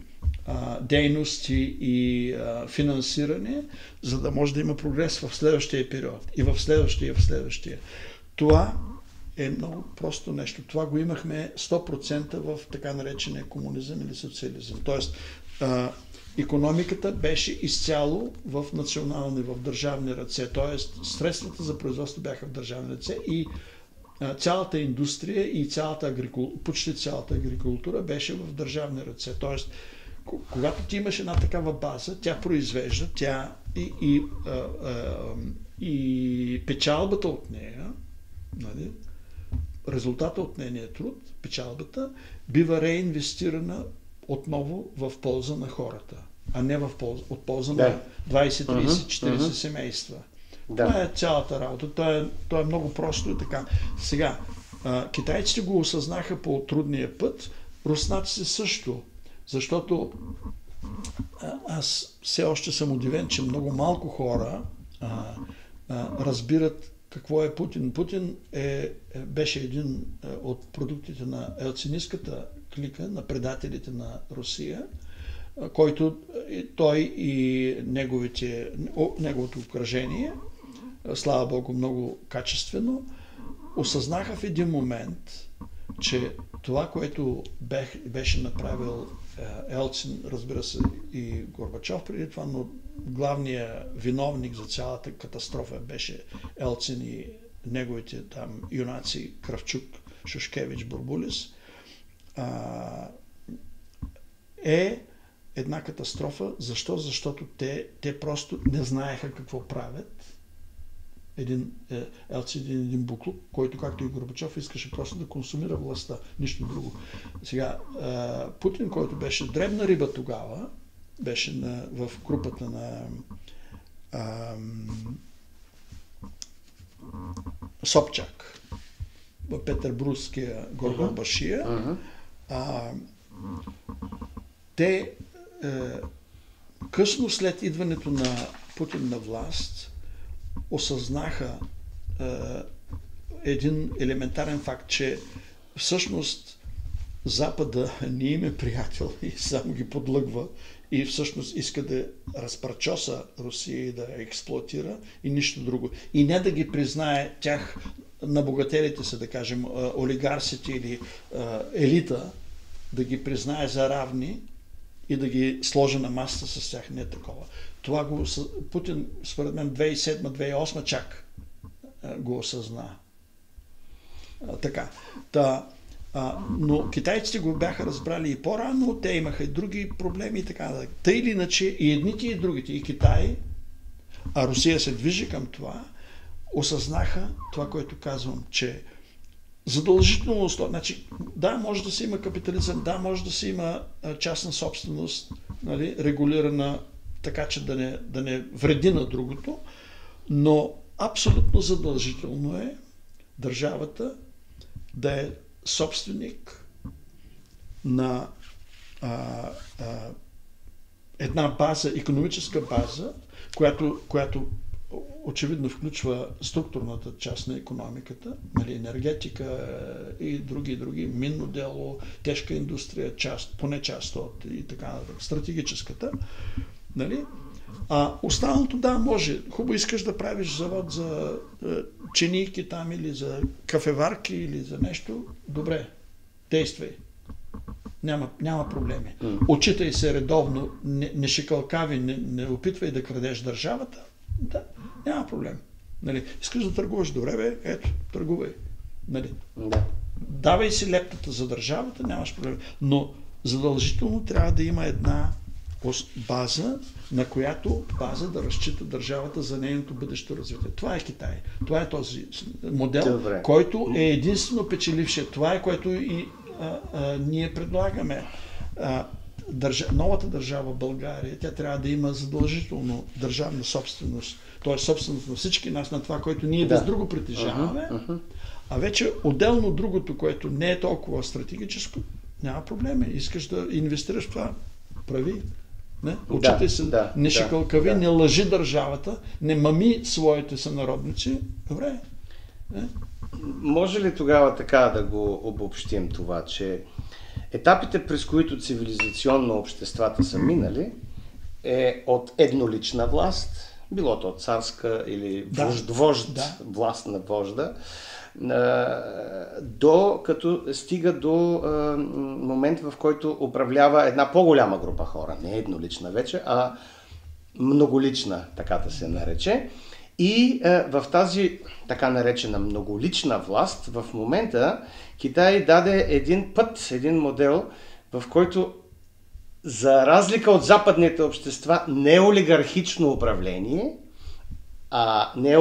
дейности и финансиране, за да може да има прогрес в следващия период и в следващия. Това е много просто нещо. Това го имахме 100% в така наречения комунизъм или социализъм. Тоест, икономиката беше изцяло в национални, в държавни ръце. Тоест, средствата за производство бяха в държавни ръце и цялата индустрия и почти цялата агрикултура беше в държавни ръце. Тоест, когато ти имаш една такава база, тя произвежда, и печалбата от нея, нали, резултата от нейния труд, печалбата, бива реинвестирана отново в полза на хората, а не от полза на 20, 30, 40 семейства. Да. Това е цялата работа. Това е много просто и така. Сега, китайците го осъзнаха по трудния път, руснаците също, защото аз все още съм удивен, че много малко хора разбират какво е Путин. Путин беше един от продуктите на елцинистката клика, на предателите на Русия, който той и неговото обкръжение, слава Богу, много качествено, осъзнаха в един момент, че това, което беше направил Елцин, разбира се, и Горбачов преди това, но главният виновник за цялата катастрофа беше Елцин и неговите там юнаци Кравчук, Шушкевич, Бурбулис, е една катастрофа. Защо? Защото те просто не знаеха какво правят. Елцин един буклук, който, както и Горбачов, искаше просто да консумира властта, нищо друго. Сега, Путин, който беше дребна риба тогава, беше в групата на Собчак, в Петербургския Горбашия. Те късно след идването на Путин на власт осъзнаха един елементарен факт, че всъщност Запада не им е приятел и само ги подлъгва и всъщност иска да разпрачоса Русия и да я експлоатира и нищо друго. И не да ги признае тях, набогателите са, да кажем, олигарсите или елита, да ги признае за равни и да ги сложи на масата с тях. Не е такова. Това Путин, според мен, 2007-2008 чак го осъзна. Така. Но китайците го бяха разбрали и по-рано, те имаха и други проблеми и така. Тъй или иначе и едните и другите, и Китай, а Русия се движи към това, осъзнаха това, което казвам, че задължително условие. Значи, да, може да се има капитализъм, да, може да се има частна собственост, нали, регулирана така, че да не вреди на другото, но абсолютно задължително е държавата да е собственик на една база, икономическа база, която очевидно включва структурната част на икономиката, нали, енергетика и други, минно дело, тежка индустрия, поне част от и така нататък, стратегическата. Нали? Останалото, да, може. Хубаво искаш да правиш завод за чинийки там или за кафеварки или за нещо, добре, действай. Няма проблеми. Отчитай се редовно, не шикалкави, не опитвай да крадеш държавата, да, няма проблем. Нали? Искаш да търгуваш, добре, ето, търгувай. Нали? Да. Давай си лептата за държавата, нямаш проблем. Но задължително трябва да има една база, на която база да разчита държавата за нейното бъдещо развитие. Това е Китай. Това е този модел, който е единствено печелившия. Това е, което и ние предлагаме. новата държава България, тя трябва да има задължително държавна собственост, т.е. собственост на всички нас, на това, което ние без друго притежаваме, а вече отделно другото, което не е толкова стратегическо, няма проблеми. Искаш да инвестираш в това, прави. Не? Учите се, не шикалкави, не лъжи държавата, не мами своите сънародници. Добре. Не? Може ли тогава така да го обобщим това, че етапите, през които цивилизационно обществата са минали, е от еднолична власт, било то царска или власт на вожда, като стига до момент, в който управлява една по-голяма група хора, не еднолична вече, а многолична, така да се нарече. И в тази така наречена многолична власт, в момента Китай даде един модел, в който за разлика от западните общества не е олигархично управление, не е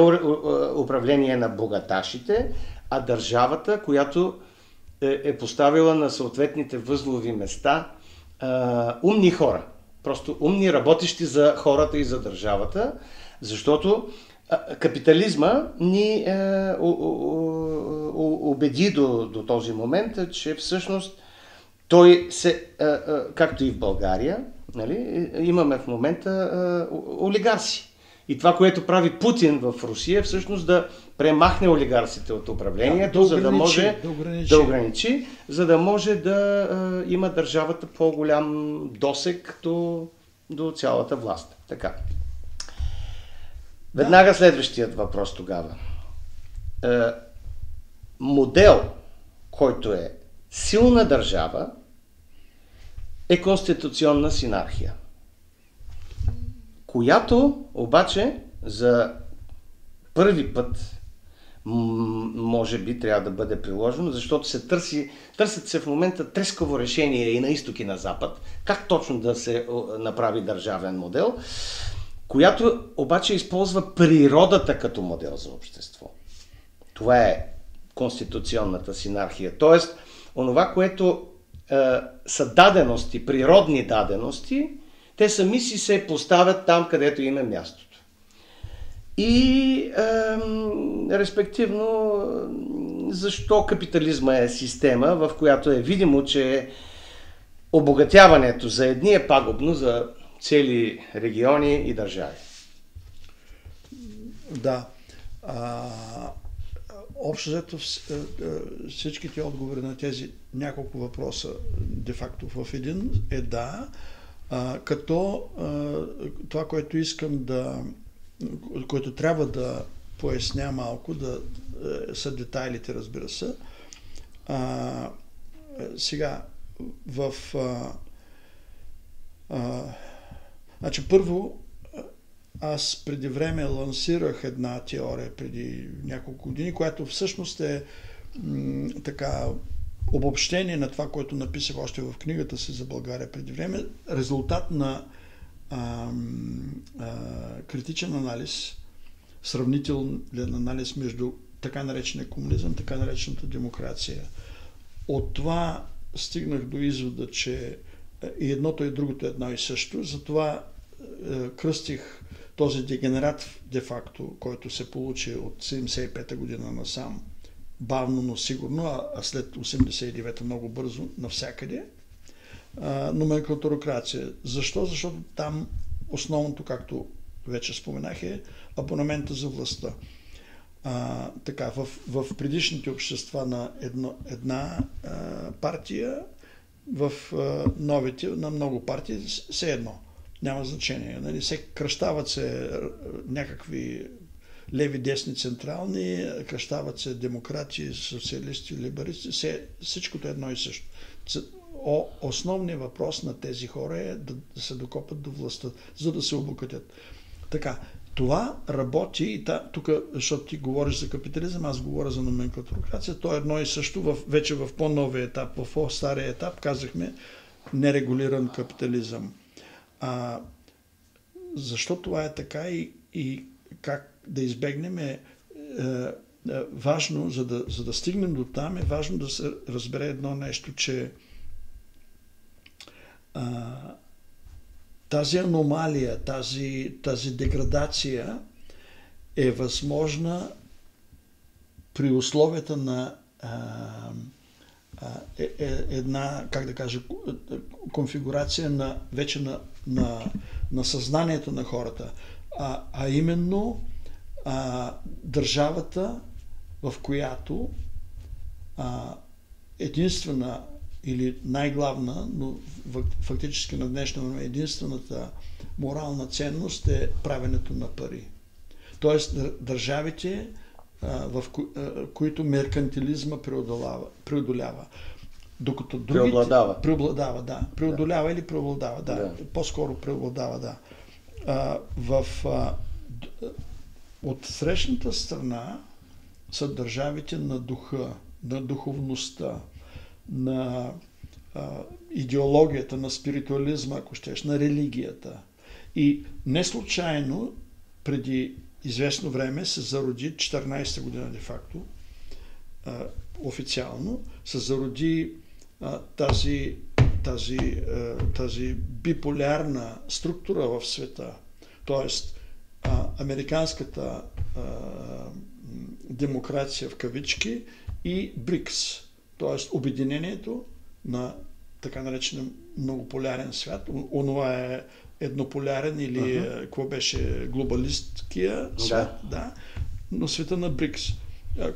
управление на богаташите, а държавата, която е поставила на съответните възлови места умни хора. Просто умни, работещи за хората и за държавата, защото капитализма ни убеди до този момент, че всъщност той както и в България, нали, имаме в момента олигарси. И това, което прави Путин в Русия, всъщност да премахне олигарсите от управлението, за да може да ограничи, за да може да има държавата по-голям досег до цялата власт. Така. Веднага следващият въпрос тогава. Модел, който е силна държава, е конституционна синархия, която обаче за първи път може би трябва да бъде приложено, защото търсят се в момента трескаво решение и на изток и на запад, как точно да се направи държавен модел, която обаче използва природата като модел за общество. Това е конституционната синархия. Тоест, онова, което са дадености, природни дадености, те сами си се поставят там, където им е мястото. И респективно, защо капитализма е система, в която е видимо, че обогатяването за едни е пагубно за цели региони и държави. Да. Общо взето всичките отговори на тези няколко въпроса де-факто в един е да, като това, което искам което трябва да поясня малко, са детайлите, разбира се. Сега, значи първо, аз преди време лансирах една теория преди няколко години, която всъщност е така обобщение на това, което написах още в книгата си за България преди време, резултат на критичен анализ, сравнителен анализ между така наречения комунизъм, така наречената демокрация. От това стигнах до извода, че и едното и другото е едно и също, затова кръстих този дегенерат де-факто, който се получи от 75-та година насам, бавно, но сигурно, а след 89-та много бързо, навсякъде, номенклатурокрация. Защо? Защото там основното, както вече споменах, е абонамента за властта. Така, в предишните общества на една партия, в новите на много партии, все едно. Няма значение. Нали? Кръщават се някакви леви, десни, централни, кръщават се демократи, социалисти, либеристи, всичкото е едно и също. Основният въпрос на тези хора е да се докопат до властта, за да се обогатят. Така, това работи и тук, защото ти говориш за капитализъм, аз говоря за номенклатурокрация, то е едно и също, вече в по-новия етап, в по-стария етап, казахме нерегулиран капитализъм. Защо това е така и как да избегнем важно, за да стигнем до там, е важно да се разбере едно нещо, че тази аномалия, тази деградация е възможна при условията на една, как да кажа, конфигурация вече на съзнанието на хората, а именно държавата, в която единствена или най-главна, но фактически на днешно време единствената морална ценност е правенето на пари. Тоест държавите, в които меркантилизма преодолява. Докато другите... Преобладава, да. Преодолява или преобладава, да. По-скоро преобладава, да. От срещната страна са държавите на духа, на духовността, на идеологията, на спиритуализма, ако щеш, на религията. И не случайно преди известно време се зароди, 14-та година де-факто, официално, се зароди тази биполярна структура в света. Тоест, американската демокрация в кавички и БРИКС, т.е. обединението на така наречен многополярен свят. Онова е еднополярен или какво беше глобалисткия свят, да, но света на БРИКС,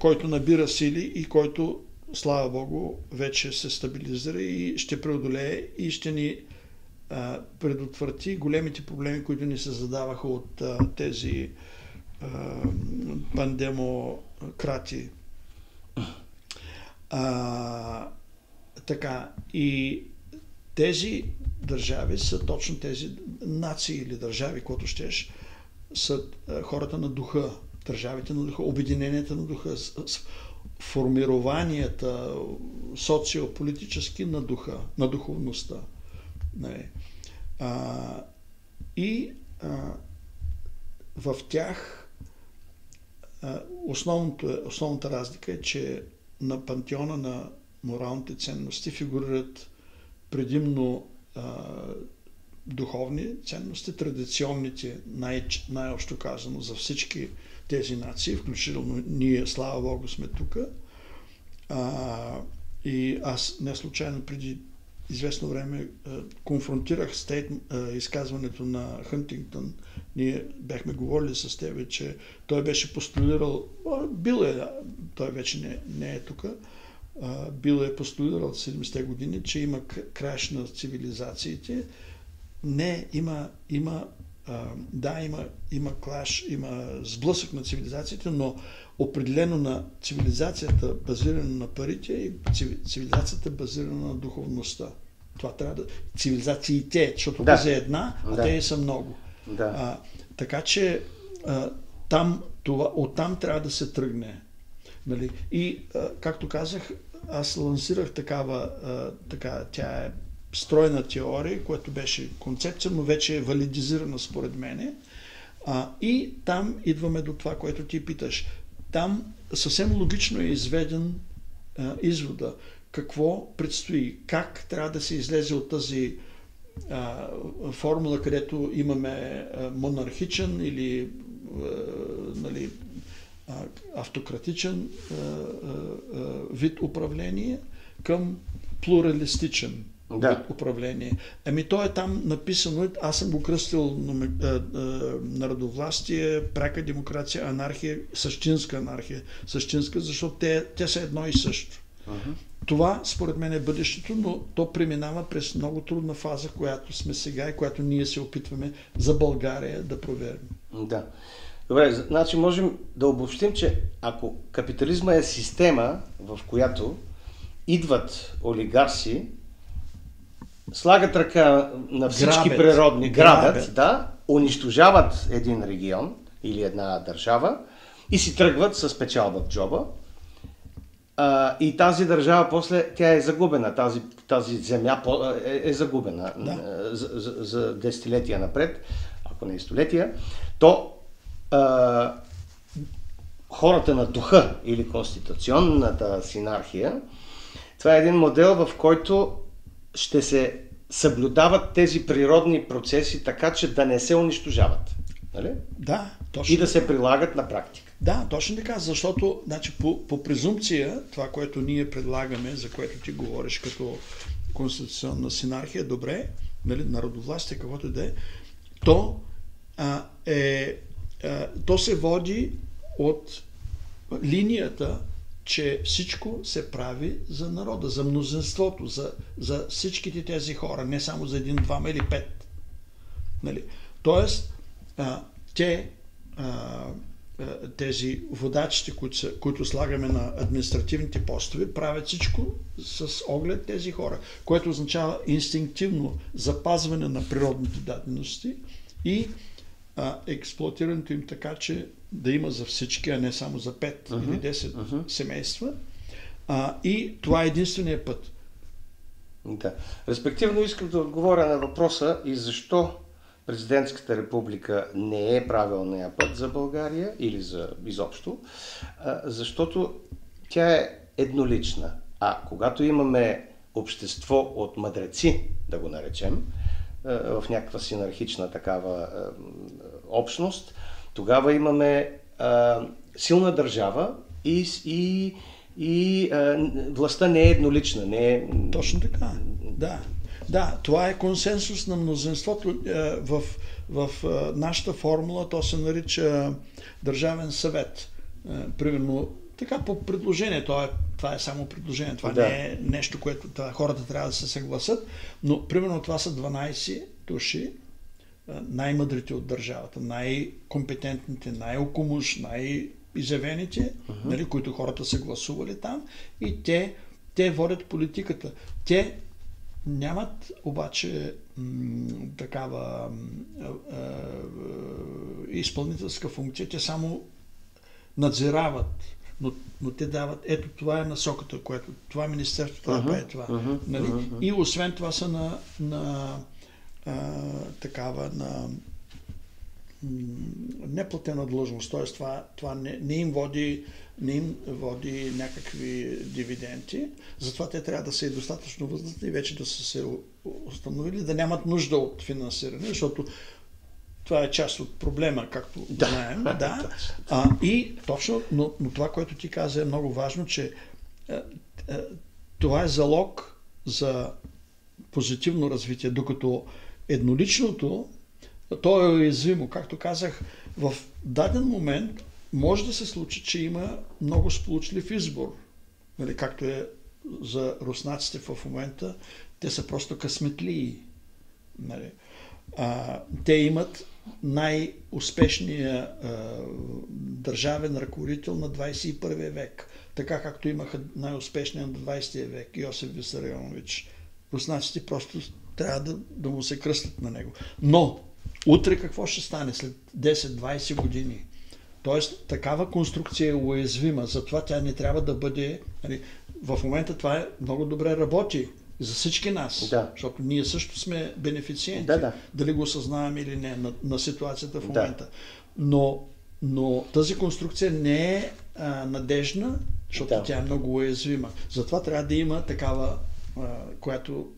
който набира сили и който, слава Богу, вече се стабилизира и ще преодолее и ще ни предотврати големите проблеми, които ни се задаваха от тези пандемократи. Така, и тези държави са точно тези нации или държави, които щеш, са хората на духа, държавите на духа, обединенията на духа, формированията социополитически на духа, на духовността. В тях основната разлика е, че на пантеона на моралните ценности фигурират предимно духовни ценности, традиционните, най-общо казано, за всички тези нации, включително ние, слава Богу, сме тук. И аз не случайно преди известно време конфронтирах изказването на Хантингтън. Ние бяхме говорили с тебе, че той беше постулирал, той вече не е тук, бил е постулирал от 70-те години, че има краш на цивилизациите. Не, има клаш, има сблъсък на цивилизациите, но определено на цивилизацията базирана на парите и цивилизацията базирана на духовността. Това трябва да... Цивилизациите, защото тази е една, а те са много. Да. Така че оттам трябва да се тръгне. Нали? И, както казах, аз лансирах тя е стройна теория, която беше концепция, но вече е валидизирана според мене. И там идваме до това, което ти питаш. Там съвсем логично е изведен извода. Какво предстои? Как трябва да се излезе от тази формула, където имаме монархичен или автократичен вид управление към плуралистичен вид управление. То е там написано, аз съм го кръстил народовластие, пряка демокрация, анархия, същинска анархия. Същинска, защото те са едно и също. Това, според мен, е бъдещето, но то преминава през много трудна фаза, която сме сега и която ние се опитваме за България да проверим. Да. Добре, значи можем да обобщим, че ако капитализма е система, в която идват олигарси, слагат ръка на всички природни, грабят, унищожават един регион или една държава и си тръгват с печалба в джоба. И тази държава после, тя е загубена, тази земя е загубена за десетилетия напред, ако не и столетия, то хората на духа или конституционната синархия, това е един модел, в който ще се съблюдават тези природни процеси така, че да не се унищожават. Нали? Да, точно. И да се прилагат на практика. Да, точно така, защото значи, по презумпция, това, което ние предлагаме, за което ти говориш като конституционна синархия, добре, нали, народовластие, каквото да е, то се води от линията, че всичко се прави за народа, за мнозинството, за всичките тези хора, не само за един, двама или пет. Нали? Тоест, тези водачите, които слагаме на административните постове, правят всичко с оглед тези хора, което означава инстинктивно запазване на природните дадености и експлоатирането им така, че да има за всички, а не само за 5 или 10 семейства. И това е единствения път. Да. Респективно искам да отговоря на въпроса и защо президентската република не е правилният път за България или за изобщо, защото тя е еднолична. А когато имаме общество от мъдреци, да го наречем, в някаква синархична такава общност, тогава имаме силна държава и властта не е еднолична. Не е... Точно така, да. Да, това е консенсус на мнозинството. В нашата формула то се нарича Държавен съвет. Примерно, така по предложение, това е само предложение, това не е нещо, което хората трябва да се съгласат, но примерно това са 12 души, най-мъдрите от държавата, най-компетентните, най-окомуш, най-изявените, нали, които хората са гласували там, и те водят политиката. Те нямат обаче такава изпълнителска функция, те само надзирават, но те дават, ето това е насоката, което това министерство трябва е това. Нали? И освен това са на неплатена длъжност, т.е. това не им води някакви дивиденти, затова те трябва да са и достатъчно възрастни и вече да са се установили, да нямат нужда от финансиране, защото това е част от проблема, както знаем. Да. И точно, но това, което ти каза, е много важно, че това е залог за позитивно развитие, докато едноличното, то е уязвимо. Както казах, в даден момент може да се случи, че има много сполучлив избор. Нали, както е за руснаците в момента, те са просто късметлии. Нали. Те имат най-успешния държавен ръководител на 21 век. Така както имаха най-успешния на 20 век Йосиф Висарионович. Руснаците просто трябва да му се кръстят на него. Но утре какво ще стане след 10-20 години? Тоест, такава конструкция е уязвима, затова тя не трябва да бъде... Нали, в момента това много добре работи за всички нас, защото ние също сме бенефициенти, дали го осъзнаваме или не, на ситуацията в момента. Но тази конструкция не е надежна, защото тя е много уязвима. Затова трябва да има такава, която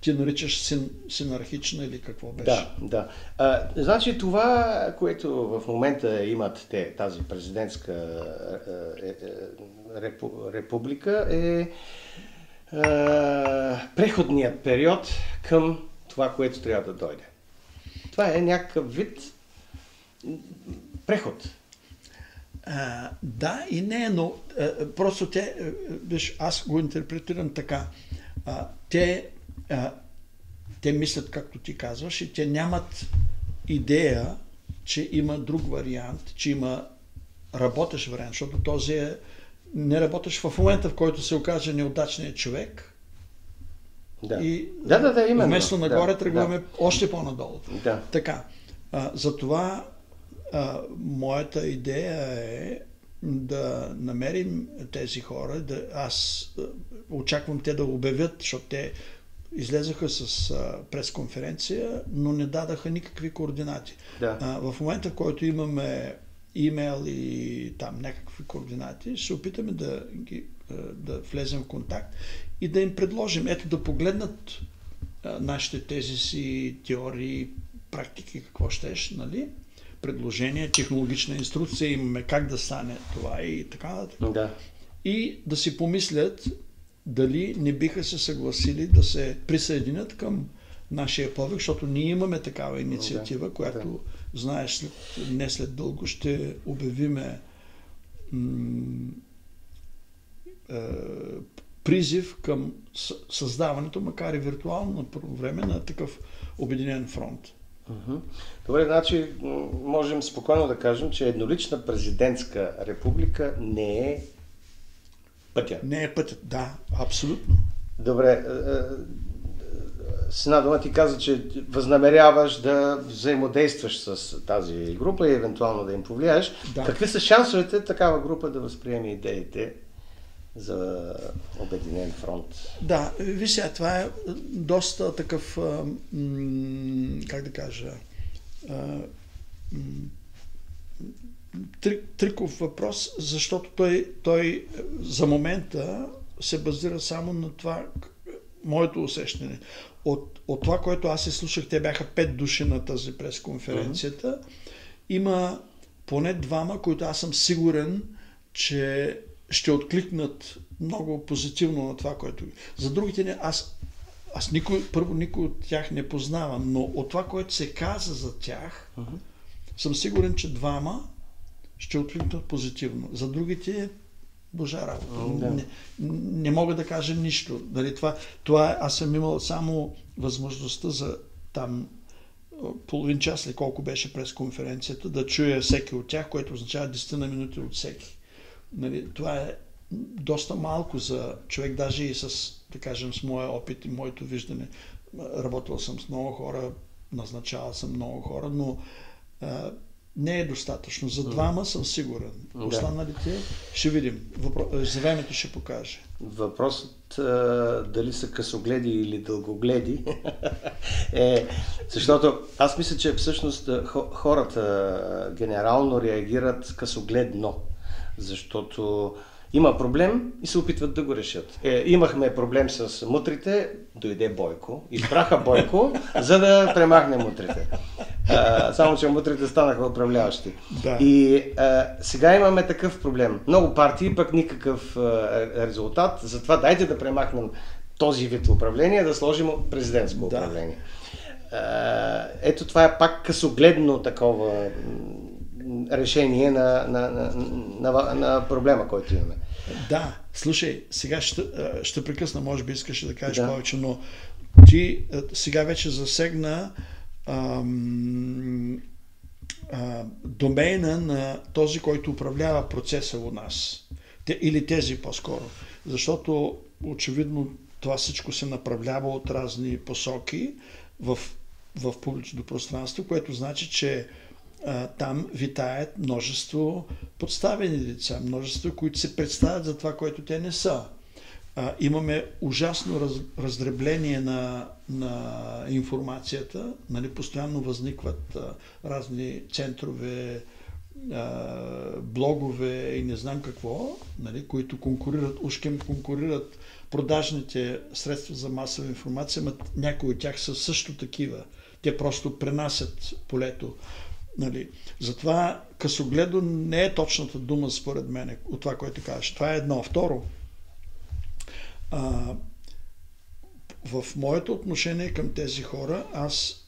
ти наричаш синархична или какво беше. Значи това, което в момента имат тази президентска република е преходният период към това, което трябва да дойде. Това е някакъв вид преход. Да и не, но просто аз го интерпретирам така. Те мислят, както ти казваш, и те нямат идея, че има друг вариант, че има работещ вариант, защото този не работиш в момента, в който се окаже неудачният човек. И именно. Вместо нагоре тръгваме още по-надолу. Така. Затова моята идея е да намерим тези хора, аз очаквам те да обявят, защото те излезаха с пресконференция, но не дадаха никакви координати. В момента, в който имаме имейл и там някакви координати, ще опитаме да влезем в контакт и да им предложим, ето да погледнат нашите тези си теории, практики, какво щеш, нали? Предложения, технологична инструкция, имаме как да стане това и така. Да. И да си помислят дали не биха се съгласили да се присъединят към нашия повик, защото ние имаме такава инициатива, която, знаеш, не след дълго ще обявиме призив към създаването, макар и виртуално на първо време, на такъв обединен фронт. Добре, значи можем спокойно да кажем, че еднолична президентска република не е пътя. Не е пътят, да, абсолютно. Добре, с една дума ти каза, че възнамеряваш да взаимодействаш с тази група и евентуално да им повлияеш. Да. Какви са шансовете такава група да възприеме идеите за обединен фронт? Да, виж, това е доста такъв, как да кажа, триков въпрос, защото той за момента се базира само на това, моето усещане. От това, което аз се слушах, те бяха 5 души на тази пресконференцията. Има поне двама, които аз съм сигурен, че ще откликнат много позитивно на това, което... За другите не, аз никой от тях не познавам, но от това, което се каза за тях, съм сигурен, че двама ще откликнат позитивно. За другите божа работа. Не мога да кажа нищо. Дали това аз съм имал само възможността за там половин час ли колко беше през конференцията, да чуя всеки от тях, което означава 10 на минути от всеки. Нали, това е доста малко за човек, даже и с, да кажем, с моя опит и моето виждане. Работил съм с много хора, назначавал съм много хора, но не е достатъчно. За двама съм сигурен. Останалите ще видим. За времето ще покаже. Въпросът дали са късогледи или дългогледи защото аз мисля, че всъщност хората генерално реагират късогледно, защото има проблем и се опитват да го решат. Имахме проблем с мутрите, дойде Бойко, избраха Бойко, за да премахне мутрите. Само, че мутрите станаха управляващи. Да. И сега имаме такъв проблем. Много партии, пък никакъв резултат. Затова дайте да премахнем този вид управление, да сложим президентско управление. Ето това е пак късогледно такова решение на проблема, който имаме. Да, слушай, сега ще прекъсна, може би искаш да кажеш повече, но ти сега вече засегна домейна на този, който управлява процеса у нас. Или тези по-скоро. Защото очевидно това всичко се направлява от разни посоки в публичното пространство, което значи, че там витаят множество подставени лица, множество, които се представят за това, което те не са. Имаме ужасно раздробление на информацията, нали, постоянно възникват разни центрове, блогове и не знам какво, нали, които конкурират продажните средства за масова информация, но някои от тях са също такива. Те просто пренасят полето. Нали. Затова късогледо не е точната дума според мен от това, което кажеш. Това е едно. Второ, в моето отношение към тези хора, аз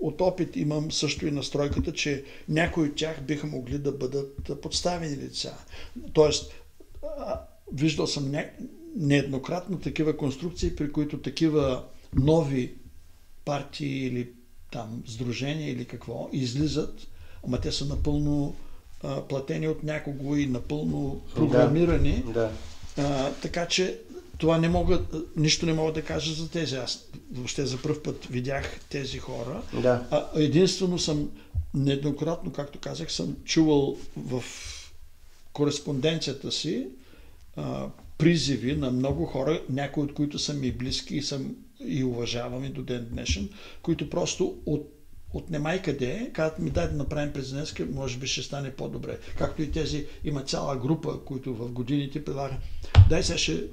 от опит имам също и настройката, че някои от тях биха могли да бъдат подставени лица. Тоест, виждал съм нееднократно такива конструкции, при които такива нови партии или там сдружения или какво излизат, ама те са напълно платени от някого и напълно програмирани. Така че това нищо не мога да кажа за тези. Аз въобще за пръв път видях тези хора. Единствено съм нееднократно, както казах, съм чувал в кореспонденцията си призиви на много хора, някои от които са ми близки и съм и уважавам и до ден днешен, които просто от немай къде казват ми дай да направим президентска, може би ще стане по-добре. Както и тези, има цяла група, които в годините предлагат, дай сега ще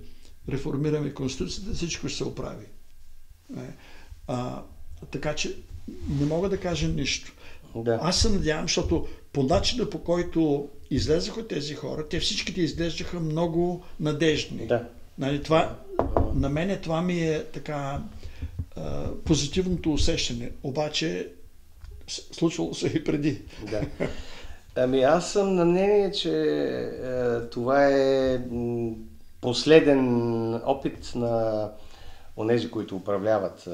реформираме Конституцията, всичко ще се оправи. Така че не мога да кажа нищо. Да. Аз се надявам, защото по начина, по който излезаха тези хора, те всичките изглеждаха много надеждни. Да. Нали, на мене това ми е така позитивното усещане. Обаче случвало се и преди. Да. Ами аз съм на мнение, че това е последен опит на онези, които управляват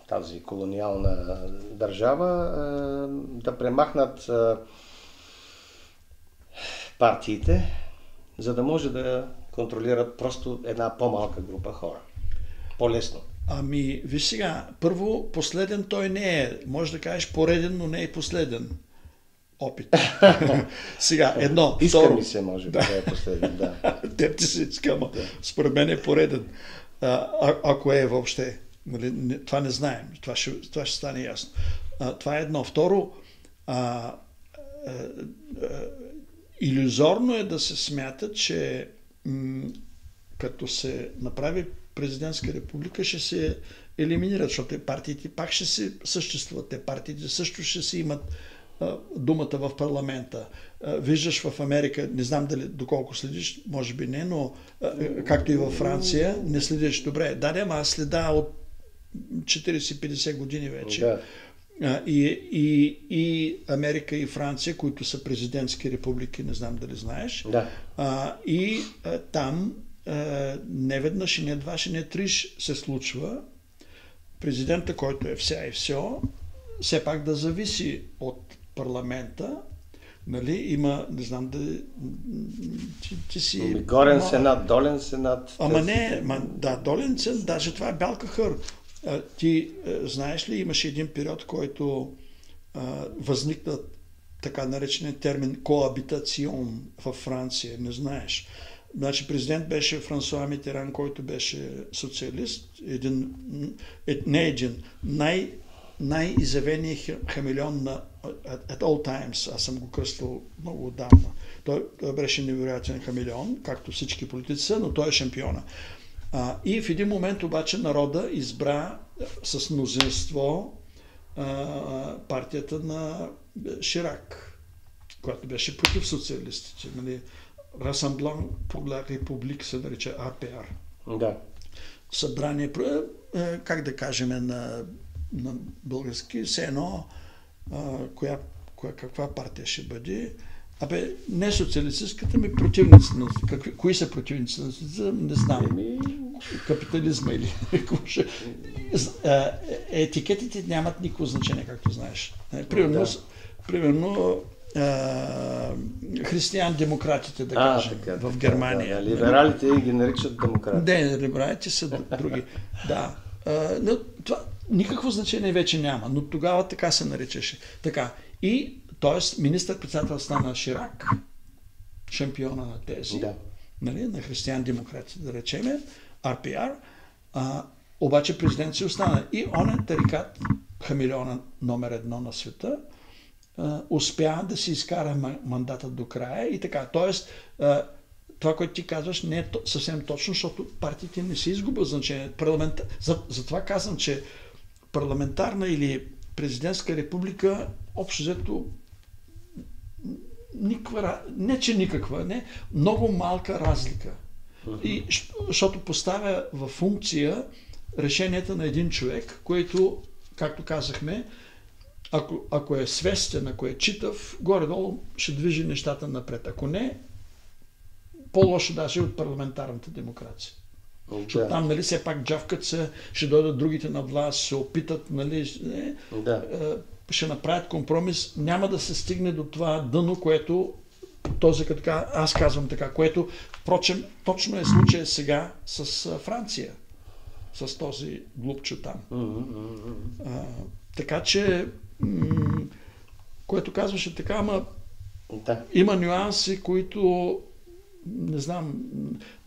тази колониална държава, да премахнат партиите, за да може да контролират просто една по-малка група хора. По-лесно. Ами, виж сега, първо, последен той не е. Може да кажеш пореден, но не е последен опит. Сега, едно. Иска ми се, може би, да е последен, да. Теб ти се иска, ама според мен е пореден. Ако е въобще. Това не знаем. Това ще стане ясно. Това е едно. Второ, илюзорно е да се смята, че като се направи президентска република, ще се елиминират, защото партиите пак ще се съществуват. Те партиите също ще си имат думата в парламента. Виждаш в Америка, не знам доколко следиш, може би не, но както и във Франция, не следиш добре. Да, ама аз следа от 40-50 години вече. Да. И Америка и Франция, които са президентски републики, не знам дали знаеш. Да. Там не веднъж, не дваш, не триш се случва президента, който е вся и все пак да зависи от парламента. Нали, има, не знам ти си... Горен сенат, долен сенат. Долен сенат, даже това е бял кахър. Ти знаеш ли, имаше един период, който възникна така наречен термин коабитацион във Франция, не знаеш. Значи президент беше Франсуа Митеран, който беше социалист, най-изявеният хамелеон на at all times. Аз съм го кръстил много отдавна. Той беше невероятен хамелеон, както всички политици са, но той е шампиона. И в един момент обаче народа избра с мнозинство партията на Ширак, която беше против социалистите. Нали? Rassemblement pour la République се нарича РПР. Да. Събрание, как да кажем на български, все едно каква партия ще бъде. Не социалистическата, ми противници. Кои са противници на социализма? Не знам. Капитализма или етикетите нямат никакво значение, както знаеш. Примерно християн-демократите, да кажем, в Германия. Либералите ги наричат демократи. Не, либералите са други. Да. Но това никакво значение вече няма, но тогава така се наричаше. Така. И, т.е. министър-председател стана Ширак, шампиона на тези, нали, на християн-демократите, да речеме, РПР, обаче президент си остана. И он е тарикат, хамелеона номер 1 на света, успя да си изкара мандата до края и така. Тоест, това, което ти казваш, не е съвсем точно, защото партиите не се изгубят значение. Затова казвам, че парламентарна или президентска република общо взето много малка разлика. И, защото поставя във функция решенията на един човек, който, както казахме, ако е свестен, ако е читав, горе-долу ще движи нещата напред. Ако не, по-лошо даже от парламентарната демокрация. Защото там, нали, все пак джавкат се, ще дойдат другите на власт, ще опитат, нали, ще направят компромис, няма да се стигне до това дъно, което аз казвам така, което, впрочем, точно е случая сега с Франция, с този глупчо там. Така че, което казваше така, ама има нюанси, които не знам,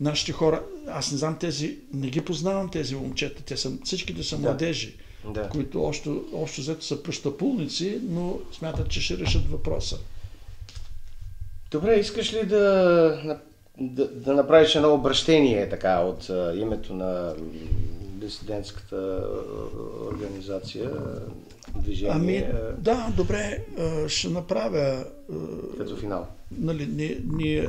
нашите хора, аз не знам не ги познавам тези момчета, всичките са младежи, които общо взето са пръщапулници, но смятат, че ще решат въпроса. Добре, искаш ли да направиш едно обращение така от името на дисидентската организация, движение. Да, добре, ще направя. Като финал. Нали,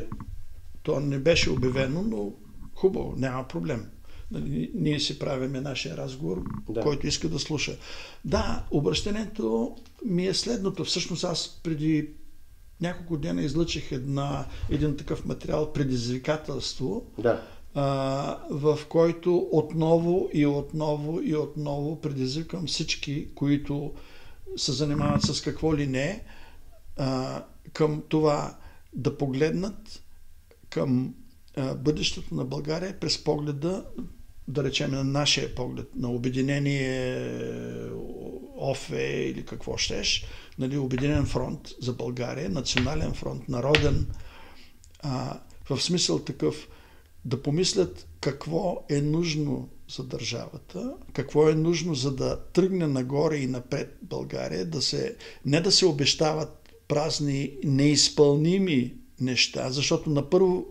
то не беше обявено, но хубаво, няма проблем. Нали, ние си правиме нашия разговор, който иска да слуша. Да, обращението ми е следното. Всъщност аз преди няколко дена излъчих един такъв материал, предизвикателство, в който отново предизвикам всички, които се занимават с какво ли не, към това да погледнат към бъдещето на България през погледа, да речем на нашия поглед, на Обединение ОФЕ или какво щеш, нали, Обединен фронт за България, национален фронт, народен, в смисъл такъв, да помислят какво е нужно за държавата, какво е нужно за да тръгне нагоре и напред България, не да се обещават празни, неизпълними неща, защото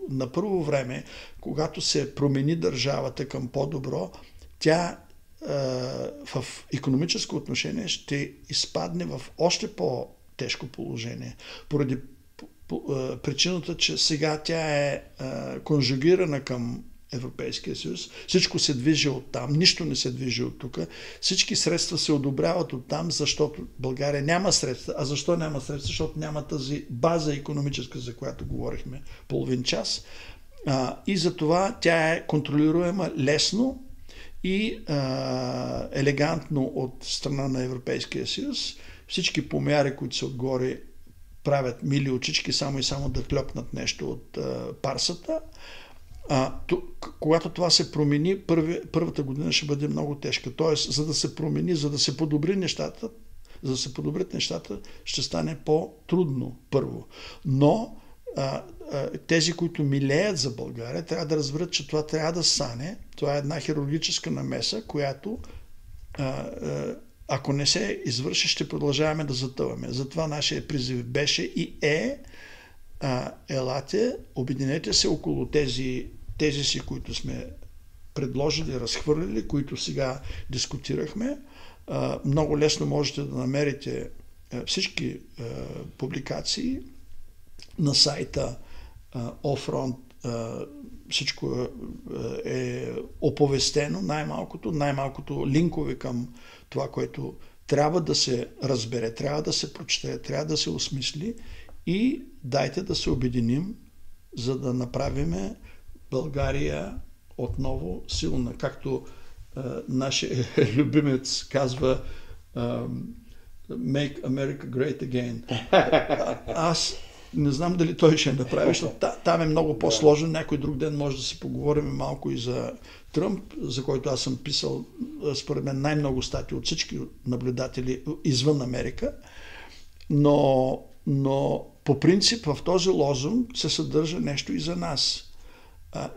на първо време, когато се промени държавата към по-добро, тя в икономическо отношение ще изпадне в още по-тежко положение. Поради причината, че сега тя е конжугирана към Европейския съюз, всичко се движи оттам, нищо не се движи от тук, всички средства се одобряват оттам, защото България няма средства. А защо няма средства? Защото няма тази база икономическа, за която говорихме половин час. И затова тя е контролируема лесно и елегантно от страна на Европейския съюз. Всички помяри, които са отгоре, правят мили очички само и само да клепнат нещо от парсата. Когато това се промени, първата година ще бъде много тежка. Тоест, за да се промени, за да се подобрят нещата, ще стане по-трудно първо. Но тези, които милеят за България, трябва да разберат, че това трябва да стане. Това е една хирургическа намеса, която ако не се извърши, ще продължаваме да затъваме. Затова нашия призив беше и елате, обединете се около тези си, които сме предложили, разхвърлили, които сега дискутирахме. Много лесно можете да намерите всички публикации на сайта Офронт. Всичко е оповестено, най-малкото линкове към това, което трябва да се разбере, трябва да се прочете, трябва да се осмисли и дайте да се обединим, за да направиме България отново силна. Както нашия любимец казва Make America Great Again. Аз не знам дали той ще направи, защото там е много по-сложен. Някой друг ден може да си поговорим малко и за Тръмп, за който аз съм писал, според мен, най-много статии от всички наблюдатели извън Америка. Но по принцип в този лозунг се съдържа нещо и за нас.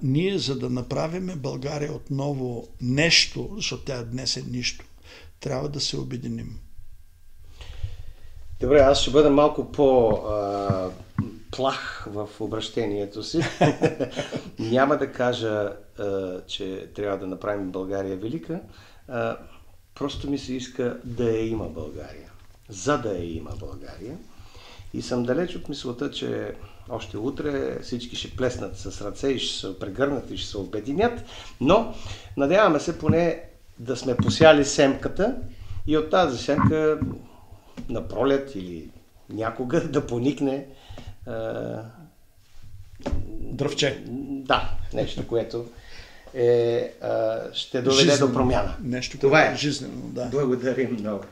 Ние, за да направим България отново нещо, защото тя днес е нищо, трябва да се обединим. Добре, аз ще бъда малко по-плах в обращението си. Няма да кажа, че трябва да направим България велика. Просто ми се иска да я има България. За да я има България. И съм далеч от мисълта, че още утре всички ще плеснат с ръце и ще се прегърнат и ще се обединят. Но надяваме се поне да сме посяли семката и от тази семка на пролет или някога да поникне дръвче. Да, нещо, което ще доведе до промяна. Нещо, това е жизнено. Да. Благодарим много.